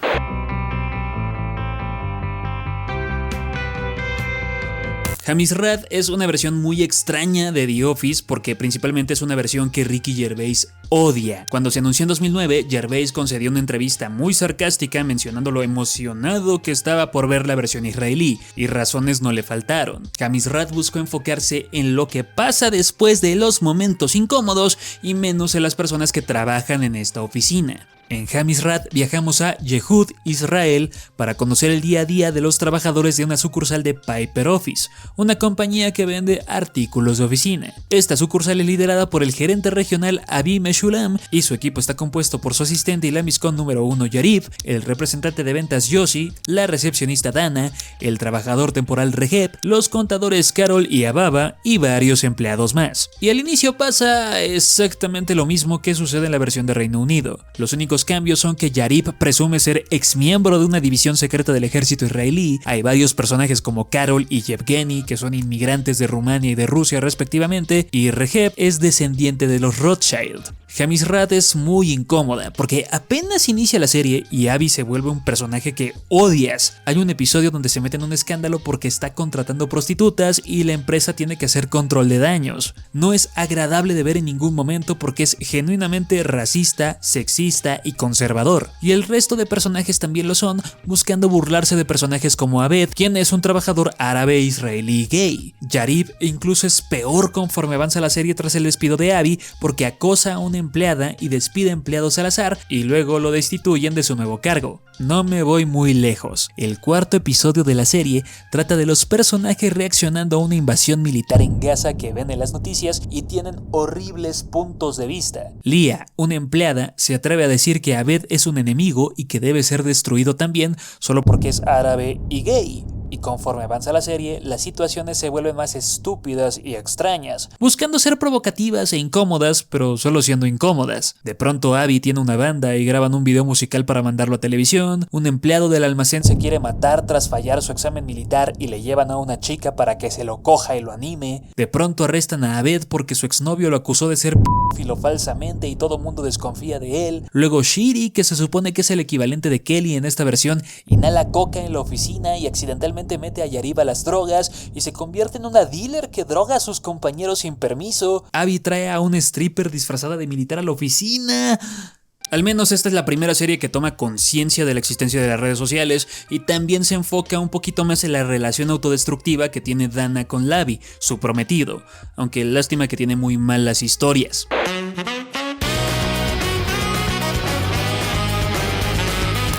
Hamisrad es una versión muy extraña de The Office porque principalmente es una versión que Ricky Gervais odia. Cuando se anunció en 2009, Gervais concedió una entrevista muy sarcástica mencionando lo emocionado que estaba por ver la versión israelí, y razones no le faltaron. Hamisrad buscó enfocarse en lo que pasa después de los momentos incómodos y menos en las personas que trabajan en esta oficina. En Hamizrat viajamos a Yehud, Israel, para conocer el día a día de los trabajadores de una sucursal de Piper Office, una compañía que vende artículos de oficina. Esta sucursal es liderada por el gerente regional Avi Meshulam y su equipo está compuesto por su asistente y lambiscón número 1 Yarib, el representante de ventas Yossi, la recepcionista Dana, el trabajador temporal Reheb, los contadores Carol y Ababa y varios empleados más. Y al inicio pasa exactamente lo mismo que sucede en la versión de Reino Unido. Los únicos cambios son que Yarib presume ser exmiembro de una división secreta del ejército israelí. Hay varios personajes como Carol y Yevgeny que son inmigrantes de Rumania y de Rusia respectivamente, y Reheb es descendiente de los Rothschild. Hamizrat es muy incómoda porque apenas inicia la serie y Abby se vuelve un personaje que odias. Hay un episodio donde se mete en un escándalo porque está contratando prostitutas y la empresa tiene que hacer control de daños. No es agradable de ver en ningún momento porque es genuinamente racista, sexista y conservador. Y el resto de personajes también lo son, buscando burlarse de personajes como Abed, quien es un trabajador árabe israelí gay. Yarib incluso es peor conforme avanza la serie tras el despido de Abby porque acosa a una empleada y despide empleados al azar y luego lo destituyen de su nuevo cargo. No me voy muy lejos. El cuarto episodio de la serie trata de los personajes reaccionando a una invasión militar en Gaza que ven en las noticias y tienen horribles puntos de vista. Lia, una empleada, se atreve a decir que Abed es un enemigo y que debe ser destruido también solo porque es árabe y gay. Y conforme avanza la serie, las situaciones se vuelven más estúpidas y extrañas, buscando ser provocativas e incómodas, pero solo siendo incómodas. De pronto Abby tiene una banda y graban un video musical para mandarlo a televisión, un empleado del almacén se quiere matar tras fallar su examen militar y le llevan a una chica para que se lo coja y lo anime. De pronto arrestan a Abed porque su exnovio lo acusó de ser pedófilo falsamente y todo mundo desconfía de él. Luego Shiri, que se supone que es el equivalente de Kelly en esta versión, inhala coca en la oficina y accidentalmente mete a Yarib a las drogas y se convierte en una dealer que droga a sus compañeros sin permiso. Abby trae a un stripper disfrazada de militar a la oficina. Al menos esta es la primera serie que toma conciencia de la existencia de las redes sociales y también se enfoca un poquito más en la relación autodestructiva que tiene Dana con Lavi, su prometido, aunque lástima que tiene muy malas historias.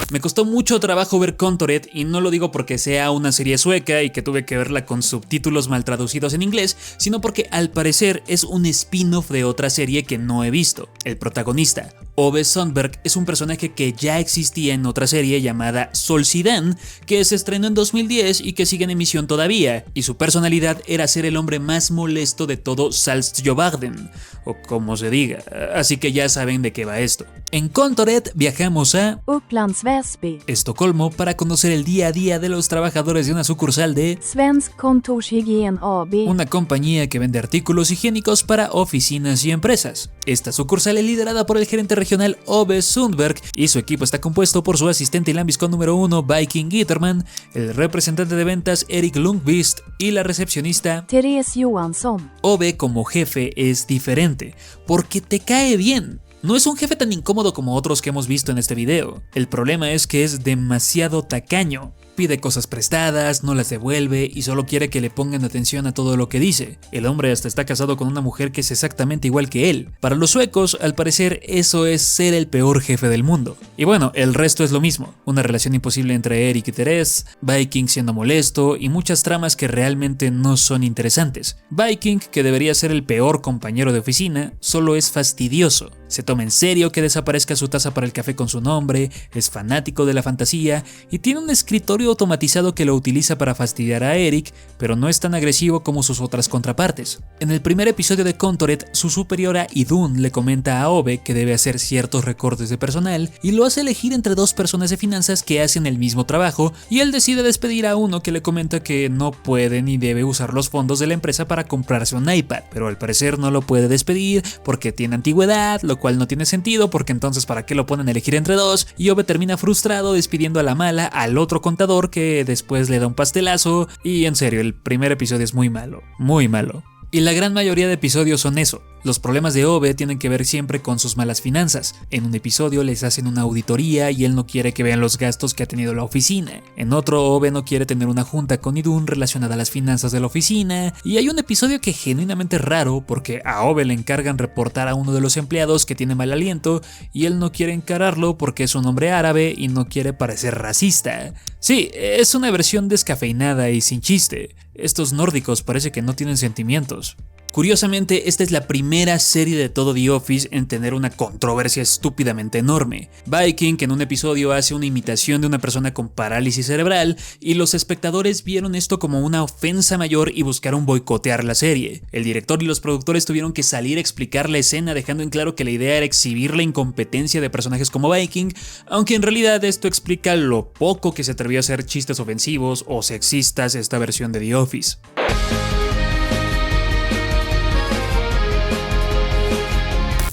Me costó mucho trabajo ver Contoret y no lo digo porque sea una serie sueca y que tuve que verla con subtítulos mal traducidos en inglés, sino porque al parecer es un spin-off de otra serie que no he visto. El protagonista, Ove Sundberg, es un personaje que ya existía en otra serie llamada Solsidan, que se estrenó en 2010 y que sigue en emisión todavía, y su personalidad era ser el hombre más molesto de todo Saltsjöbaden, o como se diga, así que ya saben de qué va esto. En Contoret viajamos a Upplands Väsby, Estocolmo, para conocer el día a día de los trabajadores de una sucursal de Svensk Kontorshygien AB, una compañía que vende artículos higiénicos para oficinas y empresas. Esta sucursal es liderada por el gerente regional Ove Sundberg y su equipo está compuesto por su asistente y lambiscón número 1 Viking Gitterman, el representante de ventas Erik Lundqvist y la recepcionista Therese Johansson. Ove como jefe es diferente porque te cae bien. No es un jefe tan incómodo como otros que hemos visto en este video. El problema es que es demasiado tacaño. Pide cosas prestadas, no las devuelve y solo quiere que le pongan atención a todo lo que dice. El hombre hasta está casado con una mujer que es exactamente igual que él. Para los suecos, al parecer, eso es ser el peor jefe del mundo. Y bueno, el resto es lo mismo. Una relación imposible entre Erik y Therese, Viking siendo molesto y muchas tramas que realmente no son interesantes. Viking, que debería ser el peor compañero de oficina, solo es fastidioso. Se toma en serio que desaparezca su taza para el café con su nombre, es fanático de la fantasía y tiene un escritorio automatizado que lo utiliza para fastidiar a Erik, pero no es tan agresivo como sus otras contrapartes. En el primer episodio de Contoret, su superiora Idun le comenta a Ove que debe hacer ciertos recortes de personal y lo hace elegir entre dos personas de finanzas que hacen el mismo trabajo y él decide despedir a uno que le comenta que no puede ni debe usar los fondos de la empresa para comprarse un iPad, pero al parecer no lo puede despedir porque tiene antigüedad, lo cual no tiene sentido porque entonces ¿para qué lo ponen a elegir entre dos? Y Ove termina frustrado despidiendo a la mala al otro contador que después le da un pastelazo y en serio el primer episodio es muy malo, muy malo. Y la gran mayoría de episodios son eso, Los problemas de Ove tienen que ver siempre con sus malas finanzas. En un episodio les hacen una auditoría y él no quiere que vean los gastos que ha tenido la oficina. En otro, Ove no quiere tener una junta con Idun relacionada a las finanzas de la oficina. Y hay un episodio que genuinamente es raro porque a Ove le encargan reportar a uno de los empleados que tiene mal aliento y él no quiere encararlo porque es un hombre árabe y no quiere parecer racista. Sí, es una versión descafeinada y sin chiste. Estos nórdicos parece que no tienen sentimientos. Curiosamente, esta es la primera serie de todo The Office en tener una controversia estúpidamente enorme. Viking en un episodio hace una imitación de una persona con parálisis cerebral y los espectadores vieron esto como una ofensa mayor y buscaron boicotear la serie. El director y los productores tuvieron que salir a explicar la escena dejando en claro que la idea era exhibir la incompetencia de personajes como Viking, aunque en realidad esto explica lo poco que se atrevió a hacer chistes ofensivos o sexistas esta versión de The Office.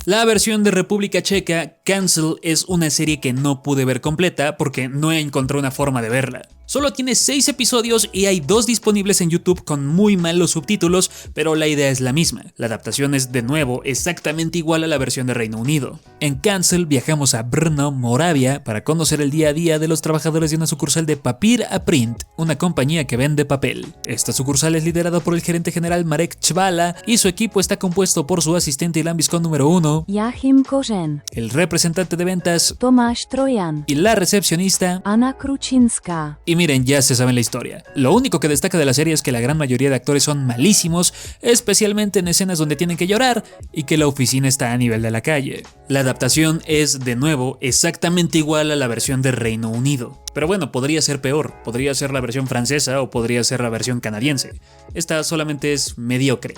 La versión de República Checa, Cancel, es una serie que no pude ver completa porque no encontré una forma de verla. Solo tiene 6 episodios y hay 2 disponibles en YouTube con muy malos subtítulos, pero la idea es la misma. La adaptación es de nuevo exactamente igual a la versión de Reino Unido. En Cancel viajamos a Brno, Moravia, para conocer el día a día de los trabajadores de una sucursal de Papir a Print, una compañía que vende papel. Esta sucursal es liderada por el gerente general Marek Chvala y su equipo está compuesto por su asistente y lambiscón número 1, Joachim Kozen, el representante de ventas, Tomáš Trojan, y la recepcionista, Anna Kručinska. Y miren, ya se saben la historia. Lo único que destaca de la serie es que la gran mayoría de actores son malísimos, especialmente en escenas donde tienen que llorar, y que la oficina está a nivel de la calle. La adaptación es, de nuevo, exactamente igual a la versión de Reino Unido. Pero bueno, podría ser peor, podría ser la versión francesa o podría ser la versión canadiense. Esta solamente es mediocre.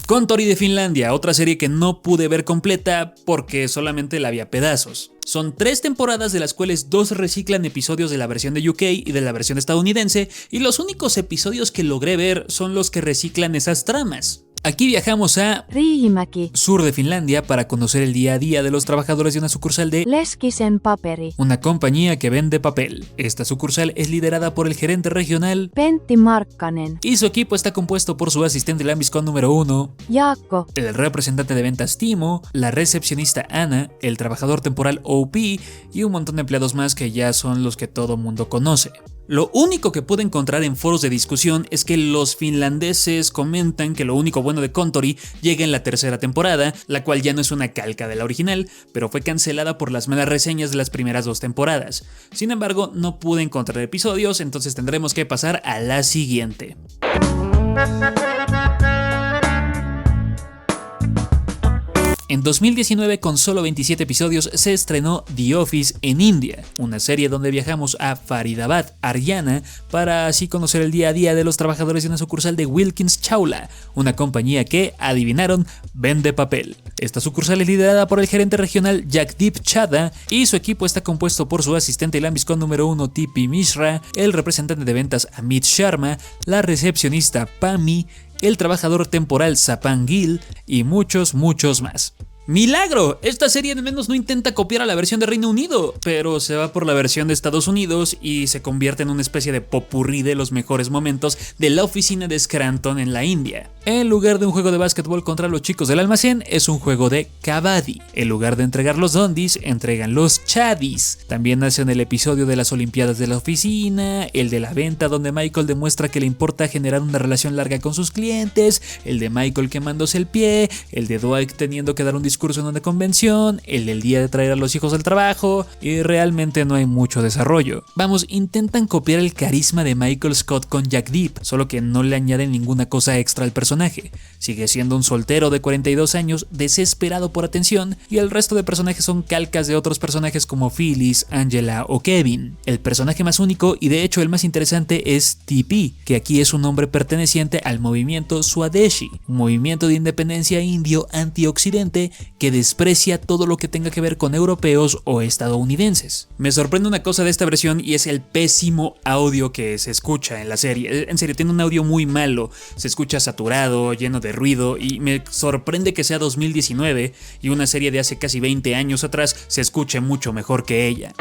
Contori de Finlandia, otra serie que no pude ver completa porque solamente la vi a pedazos. Son 3 temporadas de las cuales 2 reciclan episodios de la versión de UK y de la versión estadounidense, y los únicos episodios que logré ver son los que reciclan esas tramas. Aquí viajamos a Riihimäki, sur de Finlandia, para conocer el día a día de los trabajadores de una sucursal de Leskisen Paperi, una compañía que vende papel. Esta sucursal es liderada por el gerente regional Pentti Markkanen, y su equipo está compuesto por su asistente lambiscón número 1, Jaakko, el representante de ventas Timo, la recepcionista Ana, el trabajador temporal OP y un montón de empleados más que ya son los que todo mundo conoce. Lo único que pude encontrar en foros de discusión es que los finlandeses comentan que lo único bueno de Contori llega en la 3ª temporada, la cual ya no es una calca de la original, pero fue cancelada por las malas reseñas de las primeras 2 temporadas. Sin embargo, no pude encontrar episodios, entonces tendremos que pasar a la siguiente. En 2019, con solo 27 episodios, se estrenó The Office en India, una serie donde viajamos a Faridabad, Haryana, para así conocer el día a día de los trabajadores de una sucursal de Wilkins Chawla, una compañía que, adivinaron, vende papel. Esta sucursal es liderada por el gerente regional Jagdeep Chadha y su equipo está compuesto por su asistente lambiscón número 1 Tipi Mishra, el representante de ventas Amit Sharma, la recepcionista Pami, el trabajador temporal Sapan Gill y muchos más. ¡Milagro! Esta serie al menos no intenta copiar a la versión de Reino Unido, pero se va por la versión de Estados Unidos y se convierte en una especie de popurrí de los mejores momentos de la oficina de Scranton en la India. En lugar de un juego de básquetbol contra los chicos del almacén, es un juego de kabaddi. En lugar de entregar los dondis, entregan los chadis. También hacen el episodio de las Olimpiadas de la oficina, el de la venta donde Michael demuestra que le importa generar una relación larga con sus clientes, el de Michael quemándose el pie, el de Dwight teniendo que dar un discurso en una convención, el del día de traer a los hijos al trabajo, y realmente no hay mucho desarrollo. Vamos, intentan copiar el carisma de Michael Scott con Jagdeep, solo que no le añaden ninguna cosa extra al personaje. Sigue siendo un soltero de 42 años desesperado por atención, y el resto de personajes son calcas de otros personajes como Phyllis, Angela o Kevin. El personaje más único y de hecho el más interesante es TP, que aquí es un hombre perteneciente al movimiento Swadeshi, un movimiento de independencia indio antioccidente que desprecia todo lo que tenga que ver con europeos o estadounidenses. Me sorprende una cosa de esta versión y es el pésimo audio que se escucha en la serie. En serio, tiene un audio muy malo, se escucha saturado, lleno de ruido, y me sorprende que sea 2019 y una serie de hace casi 20 años atrás se escuche mucho mejor que ella.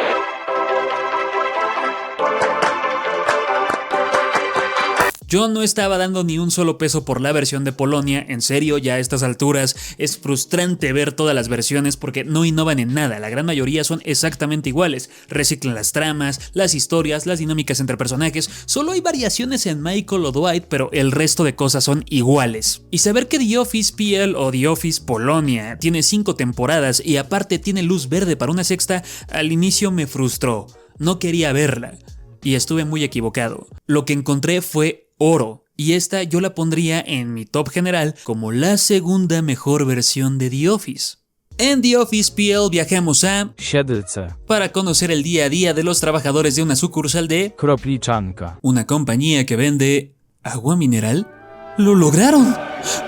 Yo no estaba dando ni un solo peso por la versión de Polonia, en serio, ya a estas alturas es frustrante ver todas las versiones porque no innovan en nada, la gran mayoría son exactamente iguales, reciclan las tramas, las historias, las dinámicas entre personajes, solo hay variaciones en Michael o Dwight, pero el resto de cosas son iguales. Y saber que The Office PL o The Office Polonia tiene 5 temporadas y aparte tiene luz verde para una sexta, al inicio me frustró, no quería verla. Y estuve muy equivocado. Lo que encontré fue oro. Y esta yo la pondría en mi top general como la segunda mejor versión de The Office. En The Office PL viajamos a Siedlce, para conocer el día a día de los trabajadores de una sucursal de Kropliczanka, una compañía que vende agua mineral. ¡Lo lograron!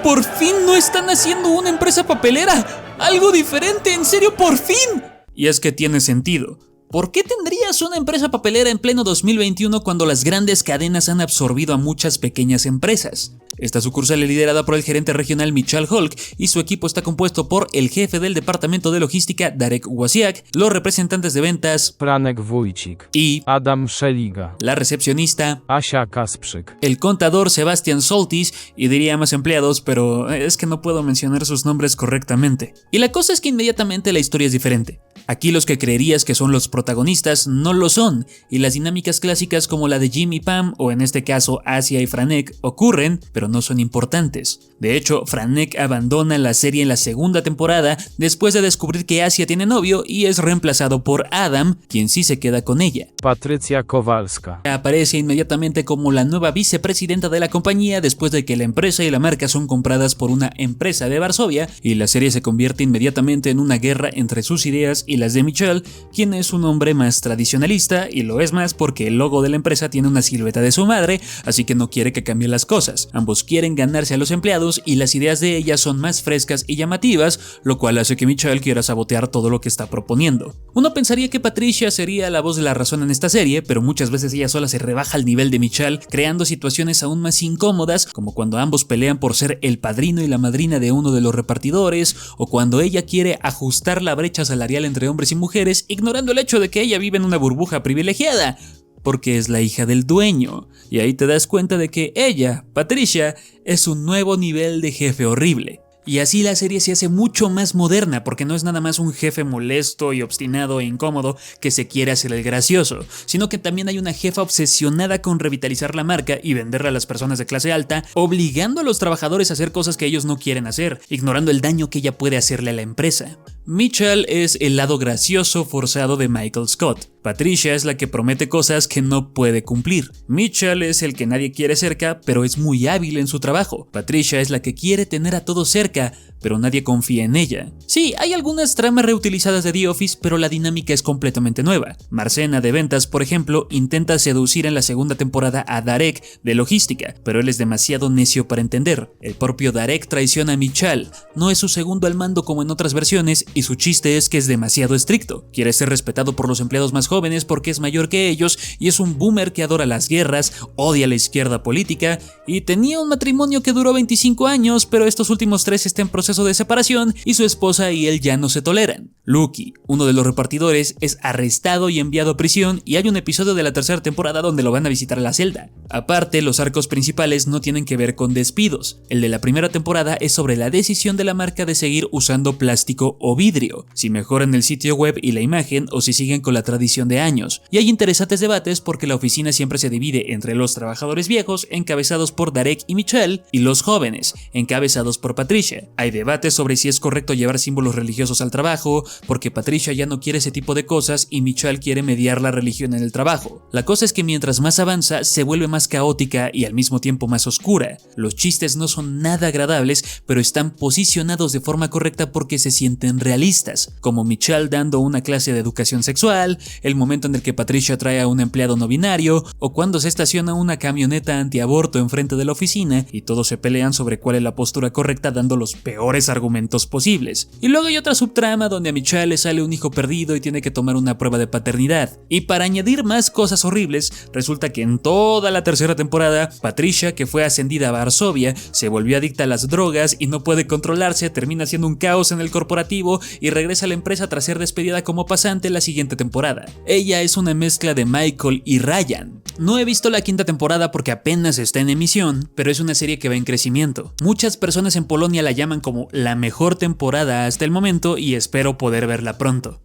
¡Por fin no están haciendo una empresa papelera! ¡Algo diferente! ¡En serio, por fin! Y es que tiene sentido. ¿Por qué tendrías una empresa papelera en pleno 2021 cuando las grandes cadenas han absorbido a muchas pequeñas empresas? Esta sucursal es liderada por el gerente regional Michal Hulk y su equipo está compuesto por el jefe del departamento de logística Darek Wasiak, los representantes de ventas Franek Wójcik y Adam Szeliga, la recepcionista Asia Kasprzyk, el contador Sebastian Soltis y diría más empleados, pero es que no puedo mencionar sus nombres correctamente. Y la cosa es que inmediatamente la historia es diferente. Aquí los que creerías que son los protagonistas no lo son, y las dinámicas clásicas como la de Jim y Pam, o en este caso Asia y Franek, ocurren, pero no son importantes. De hecho, Franek abandona la serie en la segunda temporada después de descubrir que Asia tiene novio y es reemplazado por Adam, quien sí se queda con ella. Patrycja Kowalska Aparece inmediatamente como la nueva vicepresidenta de la compañía después de que la empresa y la marca son compradas por una empresa de Varsovia, y la serie se convierte inmediatamente en una guerra entre sus ideas y las de Michal, quien es un hombre más tradicionalista, y lo es más porque el logo de la empresa tiene una silueta de su madre, así que no quiere que cambien las cosas. Ambos quieren ganarse a los empleados y las ideas de ella son más frescas y llamativas, lo cual hace que Michal quiera sabotear todo lo que está proponiendo. Uno pensaría que Patricia sería la voz de la razón en esta serie, pero muchas veces ella sola se rebaja al nivel de Michal, creando situaciones aún más incómodas, como cuando ambos pelean por ser el padrino y la madrina de uno de los repartidores, o cuando ella quiere ajustar la brecha salarial entre hombres y mujeres, ignorando el hecho de que ella vive en una burbuja privilegiada, porque es la hija del dueño. Y ahí te das cuenta de que ella, Patricia, es un nuevo nivel de jefe horrible. Y así la serie se hace mucho más moderna, porque no es nada más un jefe molesto y obstinado e incómodo que se quiere hacer el gracioso, sino que también hay una jefa obsesionada con revitalizar la marca y venderla a las personas de clase alta, obligando a los trabajadores a hacer cosas que ellos no quieren hacer, ignorando el daño que ella puede hacerle a la empresa. Michal es el lado gracioso forzado de Michael Scott. Patricia es la que promete cosas que no puede cumplir. Michal es el que nadie quiere cerca, pero es muy hábil en su trabajo. Patricia es la que quiere tener a todos cerca, pero nadie confía en ella. Sí, hay algunas tramas reutilizadas de The Office, pero la dinámica es completamente nueva. Marcena de ventas, por ejemplo, intenta seducir en la segunda temporada a Darek de logística, pero él es demasiado necio para entender. El propio Darek traiciona a Michal, no es su segundo al mando como en otras versiones, y su chiste es que es demasiado estricto. Quiere ser respetado por los empleados más jóvenes porque es mayor que ellos y es un boomer que adora las guerras, odia la izquierda política y tenía un matrimonio que duró 25 años, pero estos últimos 3 están en proceso de separación y su esposa y él ya no se toleran. Lucky, uno de los repartidores, es arrestado y enviado a prisión, y hay un episodio de la tercera temporada donde lo van a visitar a la celda. Aparte, los arcos principales no tienen que ver con despidos. El de la primera temporada es sobre la decisión de la marca de seguir usando plástico o vidrio, si mejoran el sitio web y la imagen o si siguen con la tradición de años. Y hay interesantes debates porque la oficina siempre se divide entre los trabajadores viejos, encabezados por Darek y Michal, y los jóvenes, encabezados por Patricia. Hay debates sobre si es correcto llevar símbolos religiosos al trabajo, porque Patricia ya no quiere ese tipo de cosas y Michal quiere mediar la religión en el trabajo. La cosa es que mientras más avanza, se vuelve más caótica y al mismo tiempo más oscura. Los chistes no son nada agradables, pero están posicionados de forma correcta porque se sienten realistas, como Michal dando una clase de educación sexual, el momento en el que Patricia trae a un empleado no binario, o cuando se estaciona una camioneta antiaborto enfrente de la oficina y todos se pelean sobre cuál es la postura correcta dando los peores argumentos posibles. Y luego hay otra subtrama donde a Michal le sale un hijo perdido y tiene que tomar una prueba de paternidad. Y para añadir más cosas horribles, resulta que en toda la tercera temporada, Patricia, que fue ascendida a Varsovia, se volvió adicta a las drogas y no puede controlarse, termina haciendo un caos en el corporativo y regresa a la empresa tras ser despedida como pasante la siguiente temporada. Ella es una mezcla de Michael y Ryan. No he visto la quinta temporada porque apenas está en emisión, pero es una serie que va en crecimiento. Muchas personas en Polonia la llaman como la mejor temporada hasta el momento y espero poder verla pronto.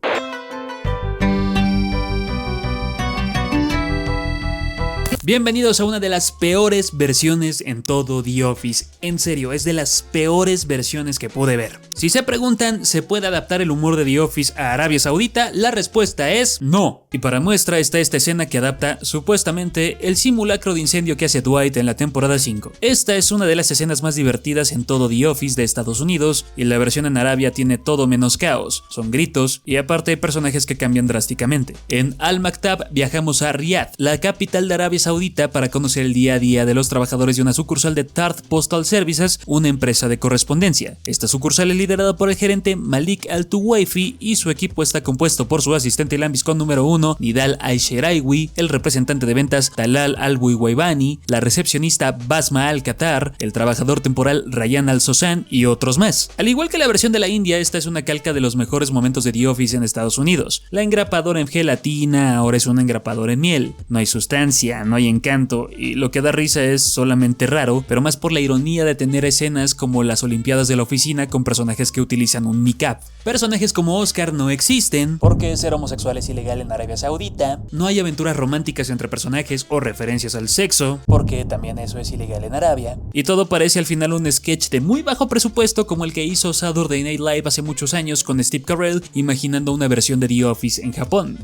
Bienvenidos a una de las peores versiones en todo The Office. En serio, es de las peores versiones que pude ver. Si se preguntan, ¿se puede adaptar el humor de The Office a Arabia Saudita? La respuesta es no. Y para muestra está esta escena que adapta, supuestamente, el simulacro de incendio que hace Dwight en la temporada 5. Esta es una de las escenas más divertidas en todo The Office de Estados Unidos, y la versión en Arabia tiene todo menos caos. Son gritos, y aparte hay personajes que cambian drásticamente. En Al Maktab viajamos a Riyadh, la capital de Arabia Saudita, para conocer el día a día de los trabajadores de una sucursal de Tart Postal Services, una empresa de correspondencia. Esta sucursal es liderada por el gerente Malik Al-Tuwaifi y su equipo está compuesto por su asistente Lambiscon número 1, Nidal Al-Sheraiwi, el representante de ventas Talal Al-Buiwaibani, la recepcionista Basma Al-Qatar, el trabajador temporal Ryan Al-Sosan y otros más. Al igual que la versión de la India, esta es una calca de los mejores momentos de The Office en Estados Unidos. La engrapadora en gelatina ahora es una engrapadora en miel. No hay sustancia, no hay encanto, y lo que da risa es solamente raro, pero más por la ironía de tener escenas como las Olimpiadas de la oficina con personajes que utilizan un niqab. Personajes como Oscar no existen, porque ser homosexual es ilegal en Arabia Saudita. No hay aventuras románticas entre personajes o referencias al sexo, porque también eso es ilegal en Arabia. Y todo parece al final un sketch de muy bajo presupuesto como el que hizo Saturday Night Live hace muchos años con Steve Carell, imaginando una versión de The Office en Japón.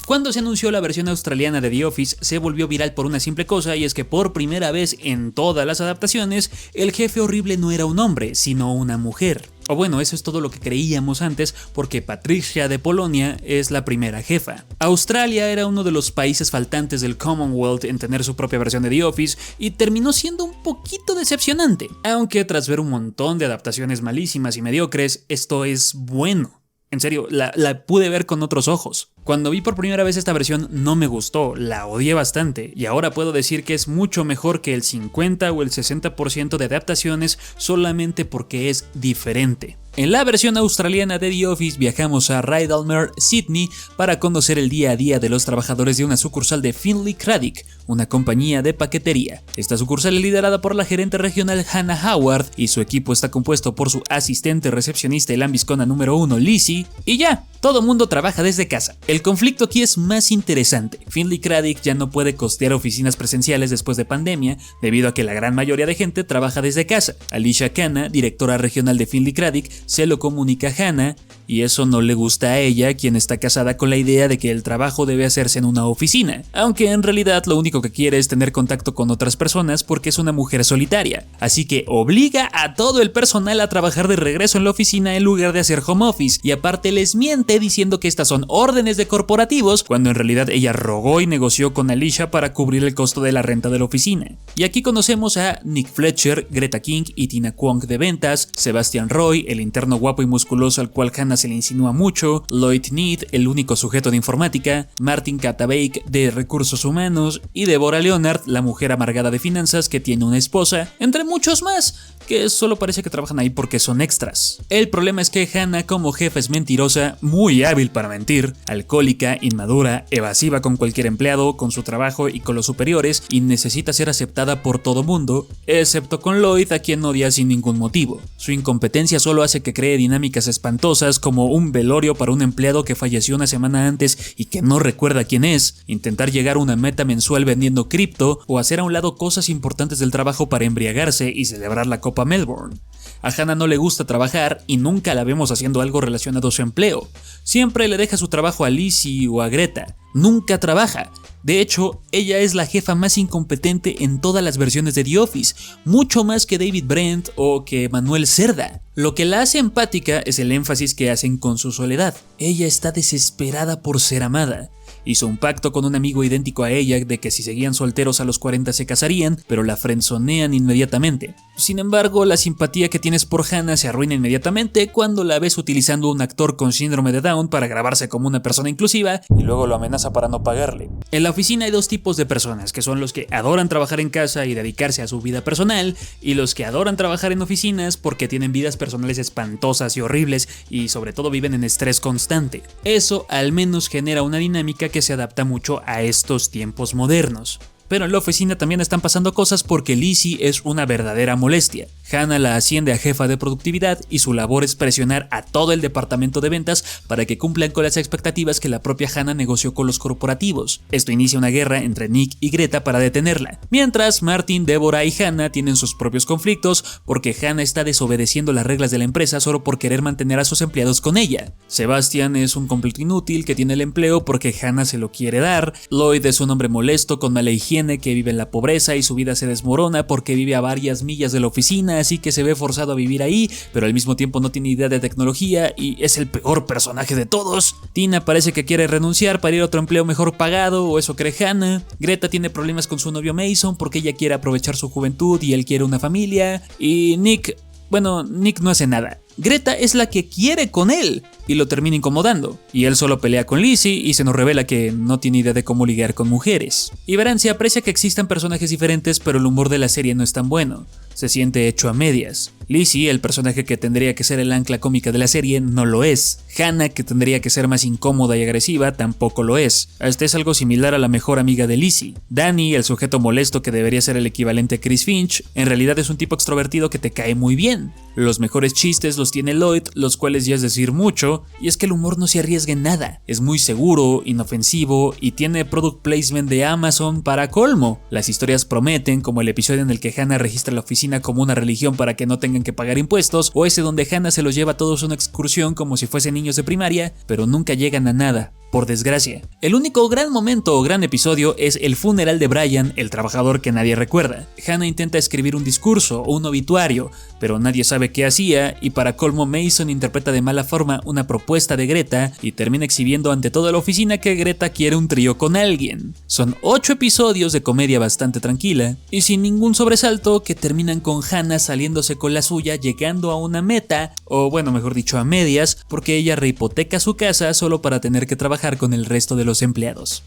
Cuando se anunció la versión australiana de The Office, se volvió viral por una simple cosa, y es que por primera vez en todas las adaptaciones, el jefe horrible no era un hombre, sino una mujer. O bueno, eso es todo lo que creíamos antes, porque Patricia de Polonia es la primera jefa. Australia era uno de los países faltantes del Commonwealth en tener su propia versión de The Office, y terminó siendo un poquito decepcionante. Aunque tras ver un montón de adaptaciones malísimas y mediocres, esto es bueno. En serio, la pude ver con otros ojos. Cuando vi por primera vez esta versión no me gustó, la odié bastante, y ahora puedo decir que es mucho mejor que el 50 o el 60% de adaptaciones solamente porque es diferente. En la versión australiana de The Office viajamos a Rydalmere, Sydney, para conocer el día a día de los trabajadores de una sucursal de Finley Craddock, una compañía de paquetería. Esta sucursal es liderada por la gerente regional Hannah Howard, y su equipo está compuesto por su asistente recepcionista y lambiscona número 1, Lizzie, y ya, todo mundo trabaja desde casa. El conflicto aquí es más interesante. Finley Craddock ya no puede costear oficinas presenciales después de pandemia, debido a que la gran mayoría de gente trabaja desde casa. Alicia Khanna, directora regional de Finley Craddock, se lo comunica a Hannah, y eso no le gusta a ella, quien está casada con la idea de que el trabajo debe hacerse en una oficina, aunque en realidad lo único que quiere es tener contacto con otras personas porque es una mujer solitaria, así que obliga a todo el personal a trabajar de regreso en la oficina en lugar de hacer home office, y aparte les miente diciendo que estas son órdenes de corporativos, cuando en realidad ella rogó y negoció con Alicia para cubrir el costo de la renta de la oficina. Y aquí conocemos a Nick Fletcher, Greta King y Tina Kwong de ventas, Sebastian Roy, el interno guapo y musculoso al cual Hannah se le insinúa mucho, Lloyd Need, el único sujeto de informática, Martin Katabake de recursos humanos, y Deborah Leonard, la mujer amargada de finanzas que tiene una esposa, entre muchos más, que solo parece que trabajan ahí porque son extras. El problema es que Hannah como jefa es mentirosa, muy hábil para mentir, alcohólica, inmadura, evasiva con cualquier empleado, con su trabajo y con los superiores, y necesita ser aceptada por todo mundo, excepto con Lloyd, a quien odia sin ningún motivo. Su incompetencia solo hace que cree dinámicas espantosas como un velorio para un empleado que falleció una semana antes y que no recuerda quién es, intentar llegar a una meta mensual vendiendo cripto, o hacer a un lado cosas importantes del trabajo para embriagarse y celebrar la Copa Melbourne. A Hannah no le gusta trabajar y nunca la vemos haciendo algo relacionado a su empleo. Siempre le deja su trabajo a Lizzie o a Greta. Nunca trabaja. De hecho, ella es la jefa más incompetente en todas las versiones de The Office, mucho más que David Brent o que Manuel Cerda. Lo que la hace empática es el énfasis que hacen con su soledad. Ella está desesperada por ser amada, Hizo un pacto con un amigo idéntico a ella de que si seguían solteros a los 40 se casarían, pero la frenzonean inmediatamente. Sin embargo, la simpatía que tienes por Hannah se arruina inmediatamente cuando la ves utilizando un actor con síndrome de Down para grabarse como una persona inclusiva y luego lo amenaza para no pagarle. En la oficina hay dos tipos de personas, que son los que adoran trabajar en casa y dedicarse a su vida personal, y los que adoran trabajar en oficinas porque tienen vidas personales espantosas y horribles y sobre todo viven en estrés constante. Eso al menos genera una dinámica que se adapta mucho a estos tiempos modernos. Pero en la oficina también están pasando cosas porque Lizzie es una verdadera molestia. Hannah la asciende a jefa de productividad y su labor es presionar a todo el departamento de ventas para que cumplan con las expectativas que la propia Hannah negoció con los corporativos. Esto inicia una guerra entre Nick y Greta para detenerla. Mientras, Martin, Deborah y Hannah tienen sus propios conflictos porque Hannah está desobedeciendo las reglas de la empresa solo por querer mantener a sus empleados con ella. Sebastian es un completo inútil que tiene el empleo porque Hannah se lo quiere dar. Lloyd es un hombre molesto con mala higiene que vive en la pobreza y su vida se desmorona porque vive a varias millas de la oficina, así que se ve forzado a vivir ahí, pero al mismo tiempo no tiene idea de tecnología y es el peor personaje de todos. Tina parece que quiere renunciar para ir a otro empleo mejor pagado, o eso cree Hannah. Greta tiene problemas con su novio Mason porque ella quiere aprovechar su juventud y él quiere una familia. Y Nick no hace nada. Greta es la que quiere con él y lo termina incomodando, y él solo pelea con Lizzie y se nos revela que no tiene idea de cómo ligar con mujeres. Y verán, se aprecia que existan personajes diferentes, pero el humor de la serie no es tan bueno, se siente hecho a medias. Lizzie, el personaje que tendría que ser el ancla cómica de la serie, no lo es. Hannah, que tendría que ser más incómoda y agresiva, tampoco lo es. Hasta es algo similar a la mejor amiga de Lizzie. Danny, el sujeto molesto que debería ser el equivalente a Chris Finch, en realidad es un tipo extrovertido que te cae muy bien. Los mejores chistes los tiene Lloyd, los cuales ya es decir mucho, y es que el humor no se arriesga en nada. Es muy seguro, inofensivo y tiene product placement de Amazon para colmo. Las historias prometen, como el episodio en el que Hannah registra la oficina como una religión para que no tengan que pagar impuestos, o ese donde Hannah se los lleva a todos a una excursión como si fuesen niños de primaria, pero nunca llegan a nada. Por desgracia. El único gran momento o gran episodio es el funeral de Brian, el trabajador que nadie recuerda. Hannah intenta escribir un discurso o un obituario, pero nadie sabe qué hacía, y para colmo Mason interpreta de mala forma una propuesta de Greta y termina exhibiendo ante toda la oficina que Greta quiere un trío con alguien. Son 8 episodios de comedia bastante tranquila y sin ningún sobresalto que terminan con Hannah saliéndose con la suya, llegando a una meta, o bueno, mejor dicho a medias, porque ella rehipoteca su casa solo para tener que trabajar con el resto de los empleados.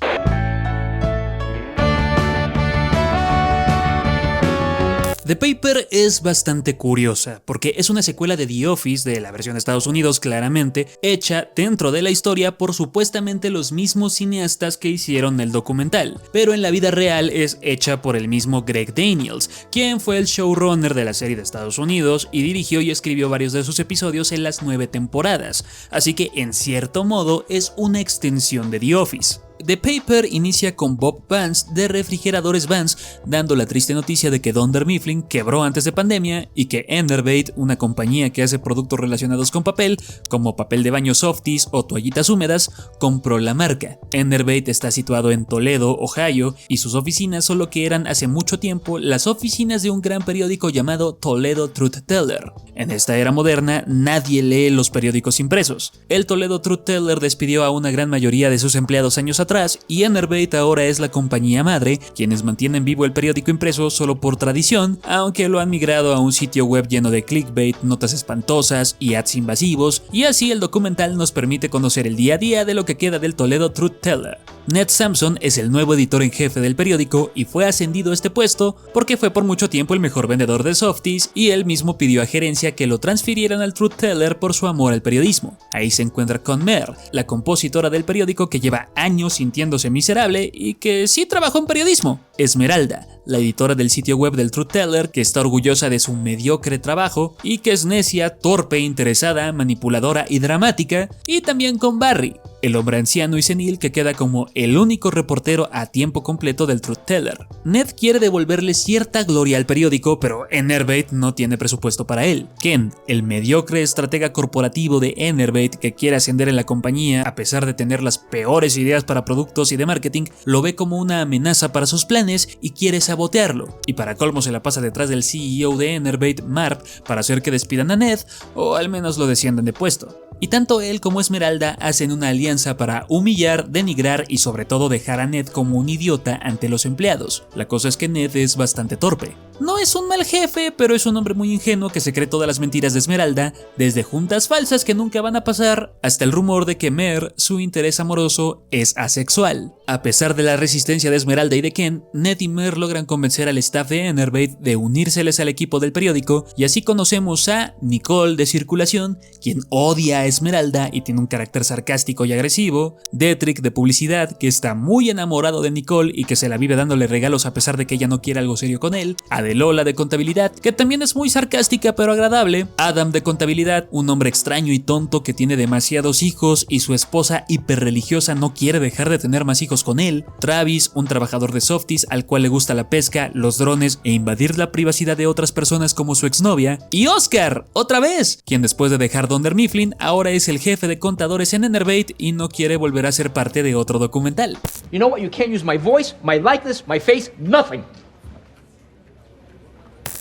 The Paper es bastante curiosa, porque es una secuela de The Office, de la versión de Estados Unidos claramente, hecha dentro de la historia por supuestamente los mismos cineastas que hicieron el documental, pero en la vida real es hecha por el mismo Greg Daniels, quien fue el showrunner de la serie de Estados Unidos y dirigió y escribió varios de sus episodios en las 9 temporadas, así que en cierto modo es una extensión de The Office. The Paper inicia con Bob Vance de Refrigeradores Vance dando la triste noticia de que Dunder Mifflin quebró antes de pandemia y que Enervate, una compañía que hace productos relacionados con papel, como papel de baño Softies o toallitas húmedas, compró la marca. Enervate está situado en Toledo, Ohio, y sus oficinas son lo que eran hace mucho tiempo las oficinas de un gran periódico llamado Toledo Truth Teller. En esta era moderna, nadie lee los periódicos impresos. El Toledo Truth Teller despidió a una gran mayoría de sus empleados años atrás, y Enervate ahora es la compañía madre, quienes mantienen vivo el periódico impreso solo por tradición, aunque lo han migrado a un sitio web lleno de clickbait, notas espantosas y ads invasivos, y así el documental nos permite conocer el día a día de lo que queda del Toledo Truth Teller. Ned Sampson es el nuevo editor en jefe del periódico y fue ascendido a este puesto porque fue por mucho tiempo el mejor vendedor de Softies, y él mismo pidió a gerencia que lo transfirieran al Truth Teller por su amor al periodismo. Ahí se encuentra con Mer, la compositora del periódico que lleva años sintiéndose miserable y que sí trabajó en periodismo. Esmeralda, la editora del sitio web del Truth Teller, que está orgullosa de su mediocre trabajo y que es necia, torpe, interesada, manipuladora y dramática. Y también con Barry, el hombre anciano y senil que queda como el único reportero a tiempo completo del Truth Teller. Ned quiere devolverle cierta gloria al periódico, pero Enervate no tiene presupuesto para él. Ken, el mediocre estratega corporativo de Enervate que quiere ascender en la compañía a pesar de tener las peores ideas para productos y de marketing, lo ve como una amenaza para sus planes y quiere sabotearlo. Y para colmo se la pasa detrás del CEO de Enervate, Marv, para hacer que despidan a Ned o al menos lo desciendan de puesto. y tanto él como Esmeralda hacen una alianza para humillar, denigrar y sobre todo dejar a Ned como un idiota ante los empleados. La cosa es que Ned es bastante torpe. No es un mal jefe, pero es un hombre muy ingenuo que se cree todas las mentiras de Esmeralda, desde juntas falsas que nunca van a pasar, hasta el rumor de que Mer, su interés amoroso, es asexual. A pesar de la resistencia de Esmeralda y de Ken, Ned y Mer logran convencer al staff de Enerbait de unírseles al equipo del periódico, y así conocemos a Nicole de circulación, quien odia a Esmeralda y tiene un carácter sarcástico y agresivo, Detrick de publicidad, que está muy enamorado de Nicole y que se la vive dándole regalos a pesar de que ella no quiere algo serio con él, de Lola de contabilidad, que también es muy sarcástica pero agradable, Adam de contabilidad, un hombre extraño y tonto que tiene demasiados hijos y su esposa hiperreligiosa no quiere dejar de tener más hijos con él, Travis, un trabajador de Softies al cual le gusta la pesca, los drones e invadir la privacidad de otras personas como su exnovia, y Oscar, otra vez, quien después de dejar Dunder Mifflin ahora es el jefe de contadores en Enerbait y no quiere volver a ser parte de otro documental. You know what? You can't use my voice, my likeness, my face, nothing.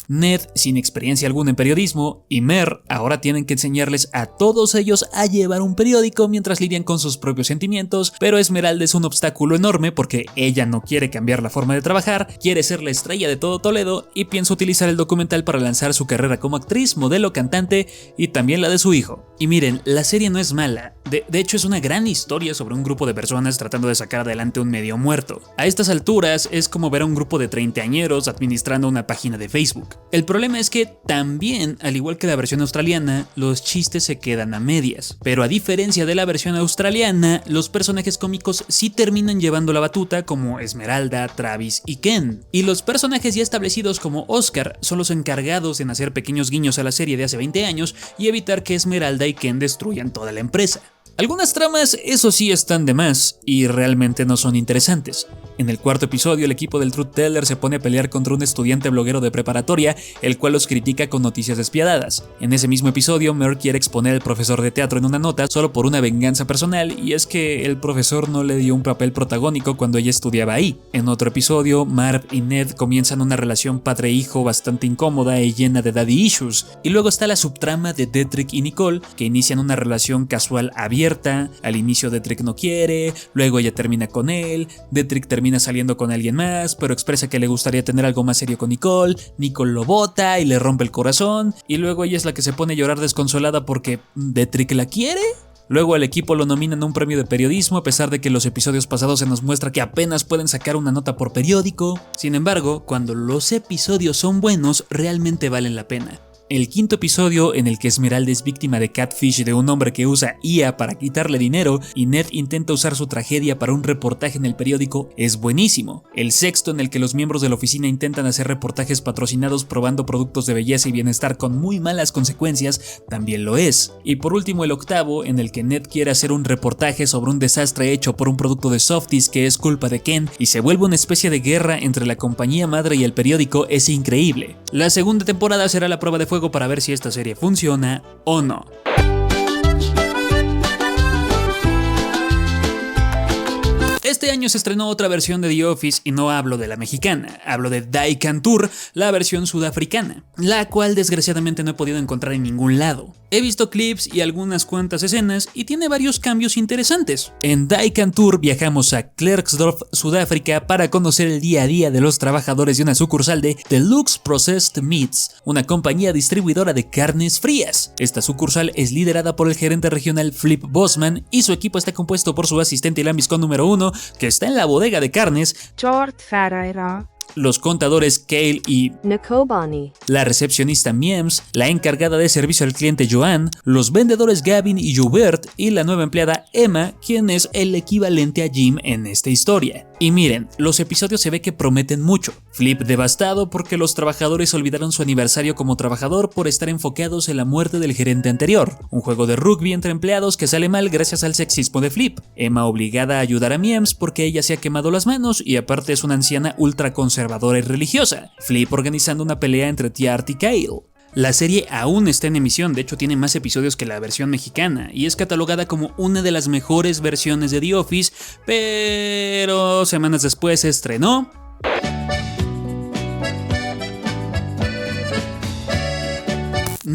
Ned, sin experiencia alguna en periodismo, y Mer ahora tienen que enseñarles a todos ellos a llevar un periódico mientras lidian con sus propios sentimientos, pero Esmeralda es un obstáculo enorme porque ella no quiere cambiar la forma de trabajar, quiere ser la estrella de todo Toledo y piensa utilizar el documental para lanzar su carrera como actriz, modelo, cantante y también la de su hijo. Y miren, la serie no es mala, de hecho es una gran historia sobre un grupo de personas tratando de sacar adelante un medio muerto. A estas alturas es como ver a un grupo de treintañeros administrando una página de Facebook. El problema es que también, al igual que la versión australiana, los chistes se quedan a medias. Pero a diferencia de la versión australiana, los personajes cómicos sí terminan llevando la batuta, como Esmeralda, Travis y Ken. Y los personajes ya establecidos como Oscar son los encargados en hacer pequeños guiños a la serie de hace 20 años y evitar que Esmeralda y Ken destruyan toda la empresa. Algunas tramas, eso sí, están de más y realmente no son interesantes. En el cuarto episodio, el equipo del Truth Teller se pone a pelear contra un estudiante bloguero de preparatoria, el cual los critica con noticias despiadadas. En ese mismo episodio, Mer quiere exponer al profesor de teatro en una nota solo por una venganza personal, y es que el profesor no le dio un papel protagónico cuando ella estudiaba ahí. En otro episodio, Marv y Ned comienzan una relación padre-hijo bastante incómoda y llena de daddy issues. Y luego está la subtrama de Detrick y Nicole, que inician una relación casual abierta. Al inicio Detrick no quiere, luego ella termina con él, Detrick termina saliendo con alguien más, pero expresa que le gustaría tener algo más serio con Nicole lo bota y le rompe el corazón, y luego ella es la que se pone a llorar desconsolada porque Detrick la quiere. Luego al equipo lo nominan a un premio de periodismo a pesar de que en los episodios pasados se nos muestra que apenas pueden sacar una nota por periódico. Sin embargo, cuando los episodios son buenos, realmente valen la pena. El quinto episodio, en el que Esmeralda es víctima de catfish de un hombre que usa IA para quitarle dinero y Ned intenta usar su tragedia para un reportaje en el periódico, es buenísimo. El sexto, en el que los miembros de la oficina intentan hacer reportajes patrocinados probando productos de belleza y bienestar con muy malas consecuencias, también lo es. Y por último, el octavo, en el que Ned quiere hacer un reportaje sobre un desastre hecho por un producto de Softies que es culpa de Ken y se vuelve una especie de guerra entre la compañía madre y el periódico, es increíble. La segunda temporada será la prueba de fuego para ver si esta serie funciona o no. Este año se estrenó otra versión de The Office y no hablo de la mexicana, hablo de Daikantur, la versión sudafricana, la cual desgraciadamente no he podido encontrar en ningún lado. He visto clips y algunas cuantas escenas y tiene varios cambios interesantes. En Daikantur viajamos a Klerksdorp, Sudáfrica, para conocer el día a día de los trabajadores de una sucursal de Deluxe Processed Meats, una compañía distribuidora de carnes frías. Esta sucursal es liderada por el gerente regional Flip Bosman y su equipo está compuesto por su asistente y lambiscón número 1, que está en la bodega de carnes, George Ferreira, los contadores Cale y Nicobani, la recepcionista Miems, la encargada de servicio al cliente Joan, los vendedores Gavin y Joubert y la nueva empleada Emma, quien es el equivalente a Jim en esta historia. Y miren, los episodios se ve que prometen mucho. Flip devastado porque los trabajadores olvidaron su aniversario como trabajador por estar enfocados en la muerte del gerente anterior. Un juego de rugby entre empleados que sale mal gracias al sexismo de Flip. Emma obligada a ayudar a Miems porque ella se ha quemado las manos y aparte es una anciana ultra conservadora y religiosa. Flip organizando una pelea entre Tiart y Kale. La serie aún está en emisión, de hecho tiene más episodios que la versión mexicana y es catalogada como una de las mejores versiones de The Office, pero semanas después se estrenó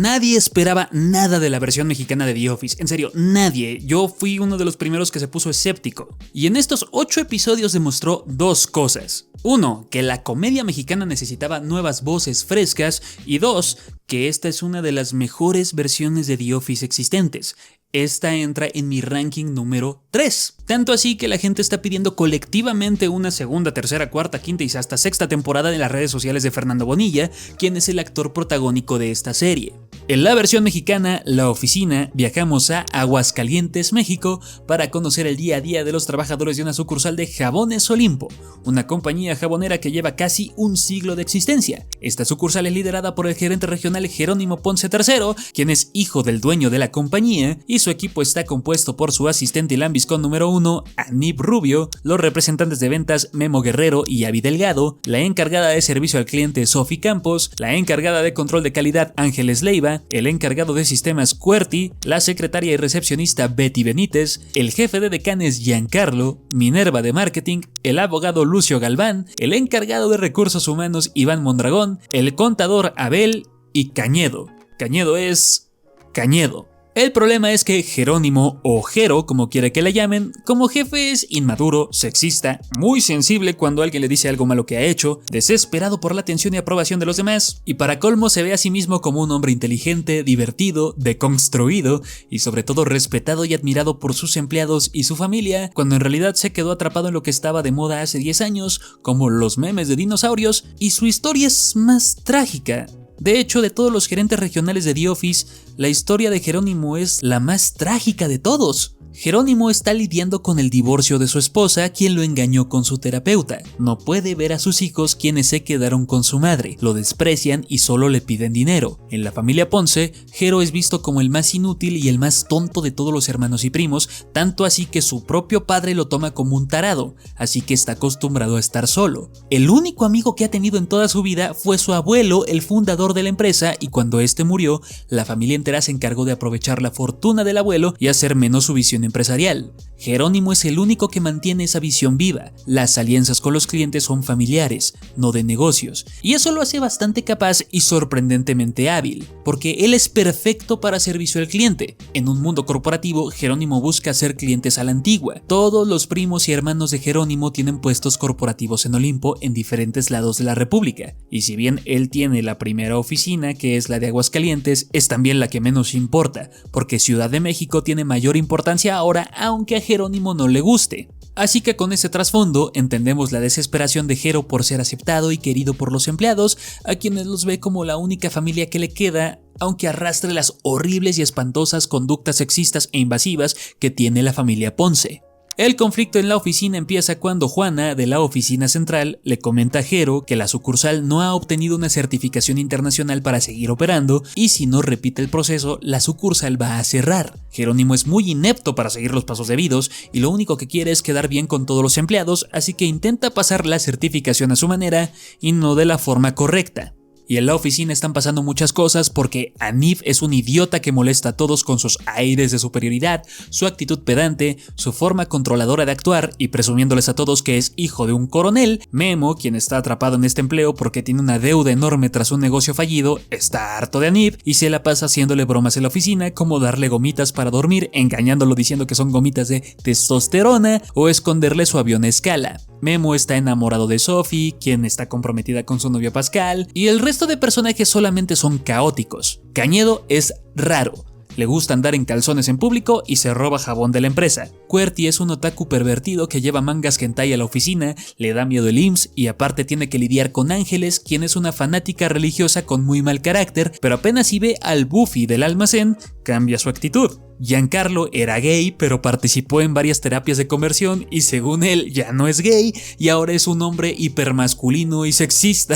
Nadie esperaba nada de la versión mexicana de The Office, en serio, nadie. Yo fui uno de los primeros que se puso escéptico. Y en estos 8 episodios demostró dos cosas. 1, que la comedia mexicana necesitaba nuevas voces frescas, y 2, que esta es una de las mejores versiones de The Office existentes. Esta entra en mi ranking número 3. Tanto así que la gente está pidiendo colectivamente una segunda, tercera, cuarta, quinta y hasta sexta temporada en las redes sociales de Fernando Bonilla, quien es el actor protagónico de esta serie. En la versión mexicana, La Oficina, viajamos a Aguascalientes, México, para conocer el día a día de los trabajadores de una sucursal de Jabones Olimpo, una compañía jabonera que lleva casi un siglo de existencia. Esta sucursal es liderada por el gerente regional Jerónimo Ponce III, quien es hijo del dueño de la compañía, y su equipo está compuesto por su asistente y lambiscón número 1, Anib Rubio, los representantes de ventas Memo Guerrero y Avi Delgado, la encargada de servicio al cliente Sofi Campos, la encargada de control de calidad Ángeles Leiva, el encargado de sistemas Cuerti, la secretaria y recepcionista Betty Benítez, el jefe de decanes Giancarlo, Minerva de marketing, el abogado Lucio Galván, el encargado de recursos humanos Iván Mondragón, el contador Abel y Cañedo. Cañedo es Cañedo. El problema es que Jerónimo, o Jero como quiera que le llamen, como jefe es inmaduro, sexista, muy sensible cuando alguien le dice algo malo que ha hecho, desesperado por la atención y aprobación de los demás, y para colmo se ve a sí mismo como un hombre inteligente, divertido, deconstruido y sobre todo respetado y admirado por sus empleados y su familia, cuando en realidad se quedó atrapado en lo que estaba de moda hace 10 años, como los memes de dinosaurios, y su historia es más trágica. De hecho, de todos los gerentes regionales de The Office, la historia de Jerónimo es la más trágica de todos. Jerónimo está lidiando con el divorcio de su esposa, quien lo engañó con su terapeuta. No puede ver a sus hijos, quienes se quedaron con su madre, lo desprecian y solo le piden dinero. En la familia Ponce, Jero es visto como el más inútil y el más tonto de todos los hermanos y primos, tanto así que su propio padre lo toma como un tarado, así que está acostumbrado a estar solo. El único amigo que ha tenido en toda su vida fue su abuelo, el fundador de la empresa, y cuando este murió, la familia entera se encargó de aprovechar la fortuna del abuelo y hacer menos su visión empresarial. Jerónimo es el único que mantiene esa visión viva. Las alianzas con los clientes son familiares, no de negocios, y eso lo hace bastante capaz y sorprendentemente hábil, porque él es perfecto para servicio al cliente. En un mundo corporativo, Jerónimo busca hacer clientes a la antigua. Todos los primos y hermanos de Jerónimo tienen puestos corporativos en Olimpo en diferentes lados de la República, y si bien él tiene la primera oficina, que es la de Aguascalientes, es también la que menos importa, porque Ciudad de México tiene mayor importancia ahora, aunque a Jerónimo no le guste. Así que con ese trasfondo entendemos la desesperación de Jero por ser aceptado y querido por los empleados, a quienes los ve como la única familia que le queda, aunque arrastre las horribles y espantosas conductas sexistas e invasivas que tiene la familia Ponce. El conflicto en la oficina empieza cuando Juana, de la oficina central, le comenta a Jero que la sucursal no ha obtenido una certificación internacional para seguir operando y si no repite el proceso, la sucursal va a cerrar. Jerónimo es muy inepto para seguir los pasos debidos y lo único que quiere es quedar bien con todos los empleados, así que intenta pasar la certificación a su manera y no de la forma correcta. Y en la oficina están pasando muchas cosas porque Anif es un idiota que molesta a todos con sus aires de superioridad, su actitud pedante, su forma controladora de actuar y presumiéndoles a todos que es hijo de un coronel. Memo, quien está atrapado en este empleo porque tiene una deuda enorme tras un negocio fallido, está harto de Anif y se la pasa haciéndole bromas en la oficina como darle gomitas para dormir, engañándolo diciendo que son gomitas de testosterona o esconderle su avión a escala. Memo está enamorado de Sophie, quien está comprometida con su novio Pascal, y el resto de personajes solamente son caóticos. Cañedo es raro. Le gusta andar en calzones en público y se roba jabón de la empresa. Cuerti es un otaku pervertido que lleva mangas hentai a la oficina, le da miedo el IMSS y aparte tiene que lidiar con Ángeles, quien es una fanática religiosa con muy mal carácter, pero apenas si ve al Buffy del almacén, cambia su actitud. Giancarlo era gay, pero participó en varias terapias de conversión y según él ya no es gay y ahora es un hombre hipermasculino y sexista.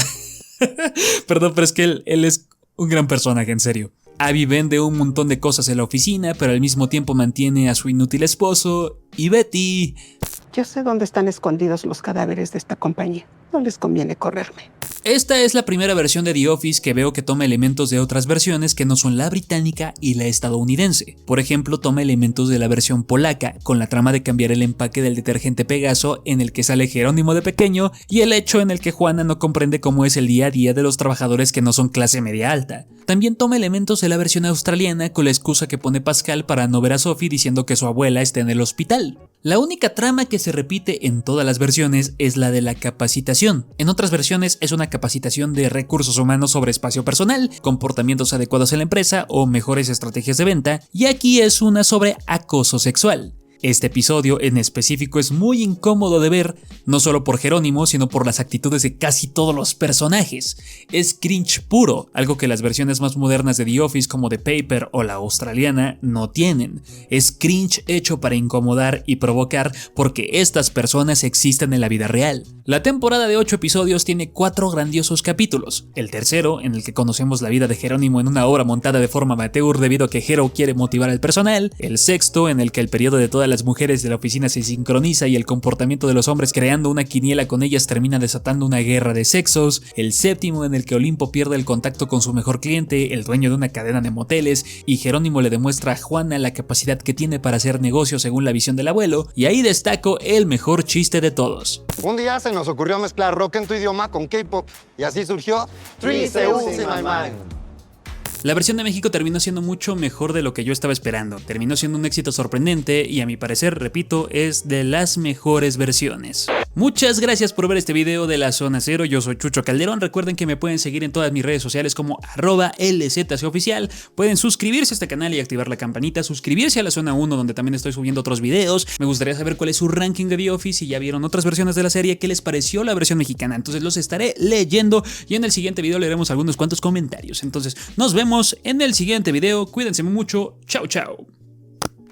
Perdón, pero es que él es un gran personaje, en serio. Abby vende un montón de cosas en la oficina, pero al mismo tiempo mantiene a su inútil esposo. Y Betty... Yo sé dónde están escondidos los cadáveres de esta compañía. no les conviene correrme. Esta es la primera versión de The Office que veo que toma elementos de otras versiones que no son la británica y la estadounidense. Por ejemplo, toma elementos de la versión polaca, con la trama de cambiar el empaque del detergente Pegaso en el que sale Jerónimo de pequeño y el hecho en el que Juana no comprende cómo es el día a día de los trabajadores que no son clase media alta. También toma elementos de la versión australiana con la excusa que pone Pascal para no ver a Sophie diciendo que su abuela está en el hospital. La única trama que se repite en todas las versiones es la de la capacitación. En otras versiones es una capacitación de recursos humanos sobre espacio personal, comportamientos adecuados en la empresa o mejores estrategias de venta, y aquí es una sobre acoso sexual. Este episodio en específico es muy incómodo de ver, no solo por Jerónimo, sino por las actitudes de casi todos los personajes. Es cringe puro, algo que las versiones más modernas de The Office como The Paper o la australiana no tienen. Es cringe hecho para incomodar y provocar porque estas personas existen en la vida real. La temporada de 8 episodios tiene 4 grandiosos capítulos. El tercero, en el que conocemos la vida de Jerónimo en una obra montada de forma amateur debido a que Jero quiere motivar al personal. El sexto, en el que el periodo de todas las mujeres de la oficina se sincroniza y el comportamiento de los hombres creando una quiniela con ellas termina desatando una guerra de sexos. El séptimo, en el que Olimpo pierde el contacto con su mejor cliente, el dueño de una cadena de moteles, y Jerónimo le demuestra a Juana la capacidad que tiene para hacer negocio según la visión del abuelo. Y ahí destaco el mejor chiste de todos. Un día se nos ocurrió mezclar rock en tu idioma con K-pop y así surgió 3 Seúls in My Mind. La versión de México terminó siendo mucho mejor de lo que yo estaba esperando. Terminó siendo un éxito sorprendente y a mi parecer, repito, es de las mejores versiones. Muchas gracias por ver este video de La Zona Cero. Yo soy Chucho Calderón. Recuerden que me pueden seguir en todas mis redes sociales como @LZCoficial. Pueden suscribirse a este canal y activar la campanita. Suscribirse a La Zona 1, donde también estoy subiendo otros videos. Me gustaría saber cuál es su ranking de The Office. Si ya vieron otras versiones de la serie, qué les pareció la versión mexicana. Entonces los estaré leyendo y en el siguiente video leeremos algunos cuantos comentarios. Entonces nos vemos en el siguiente video. Cuídense mucho. Chao, chao.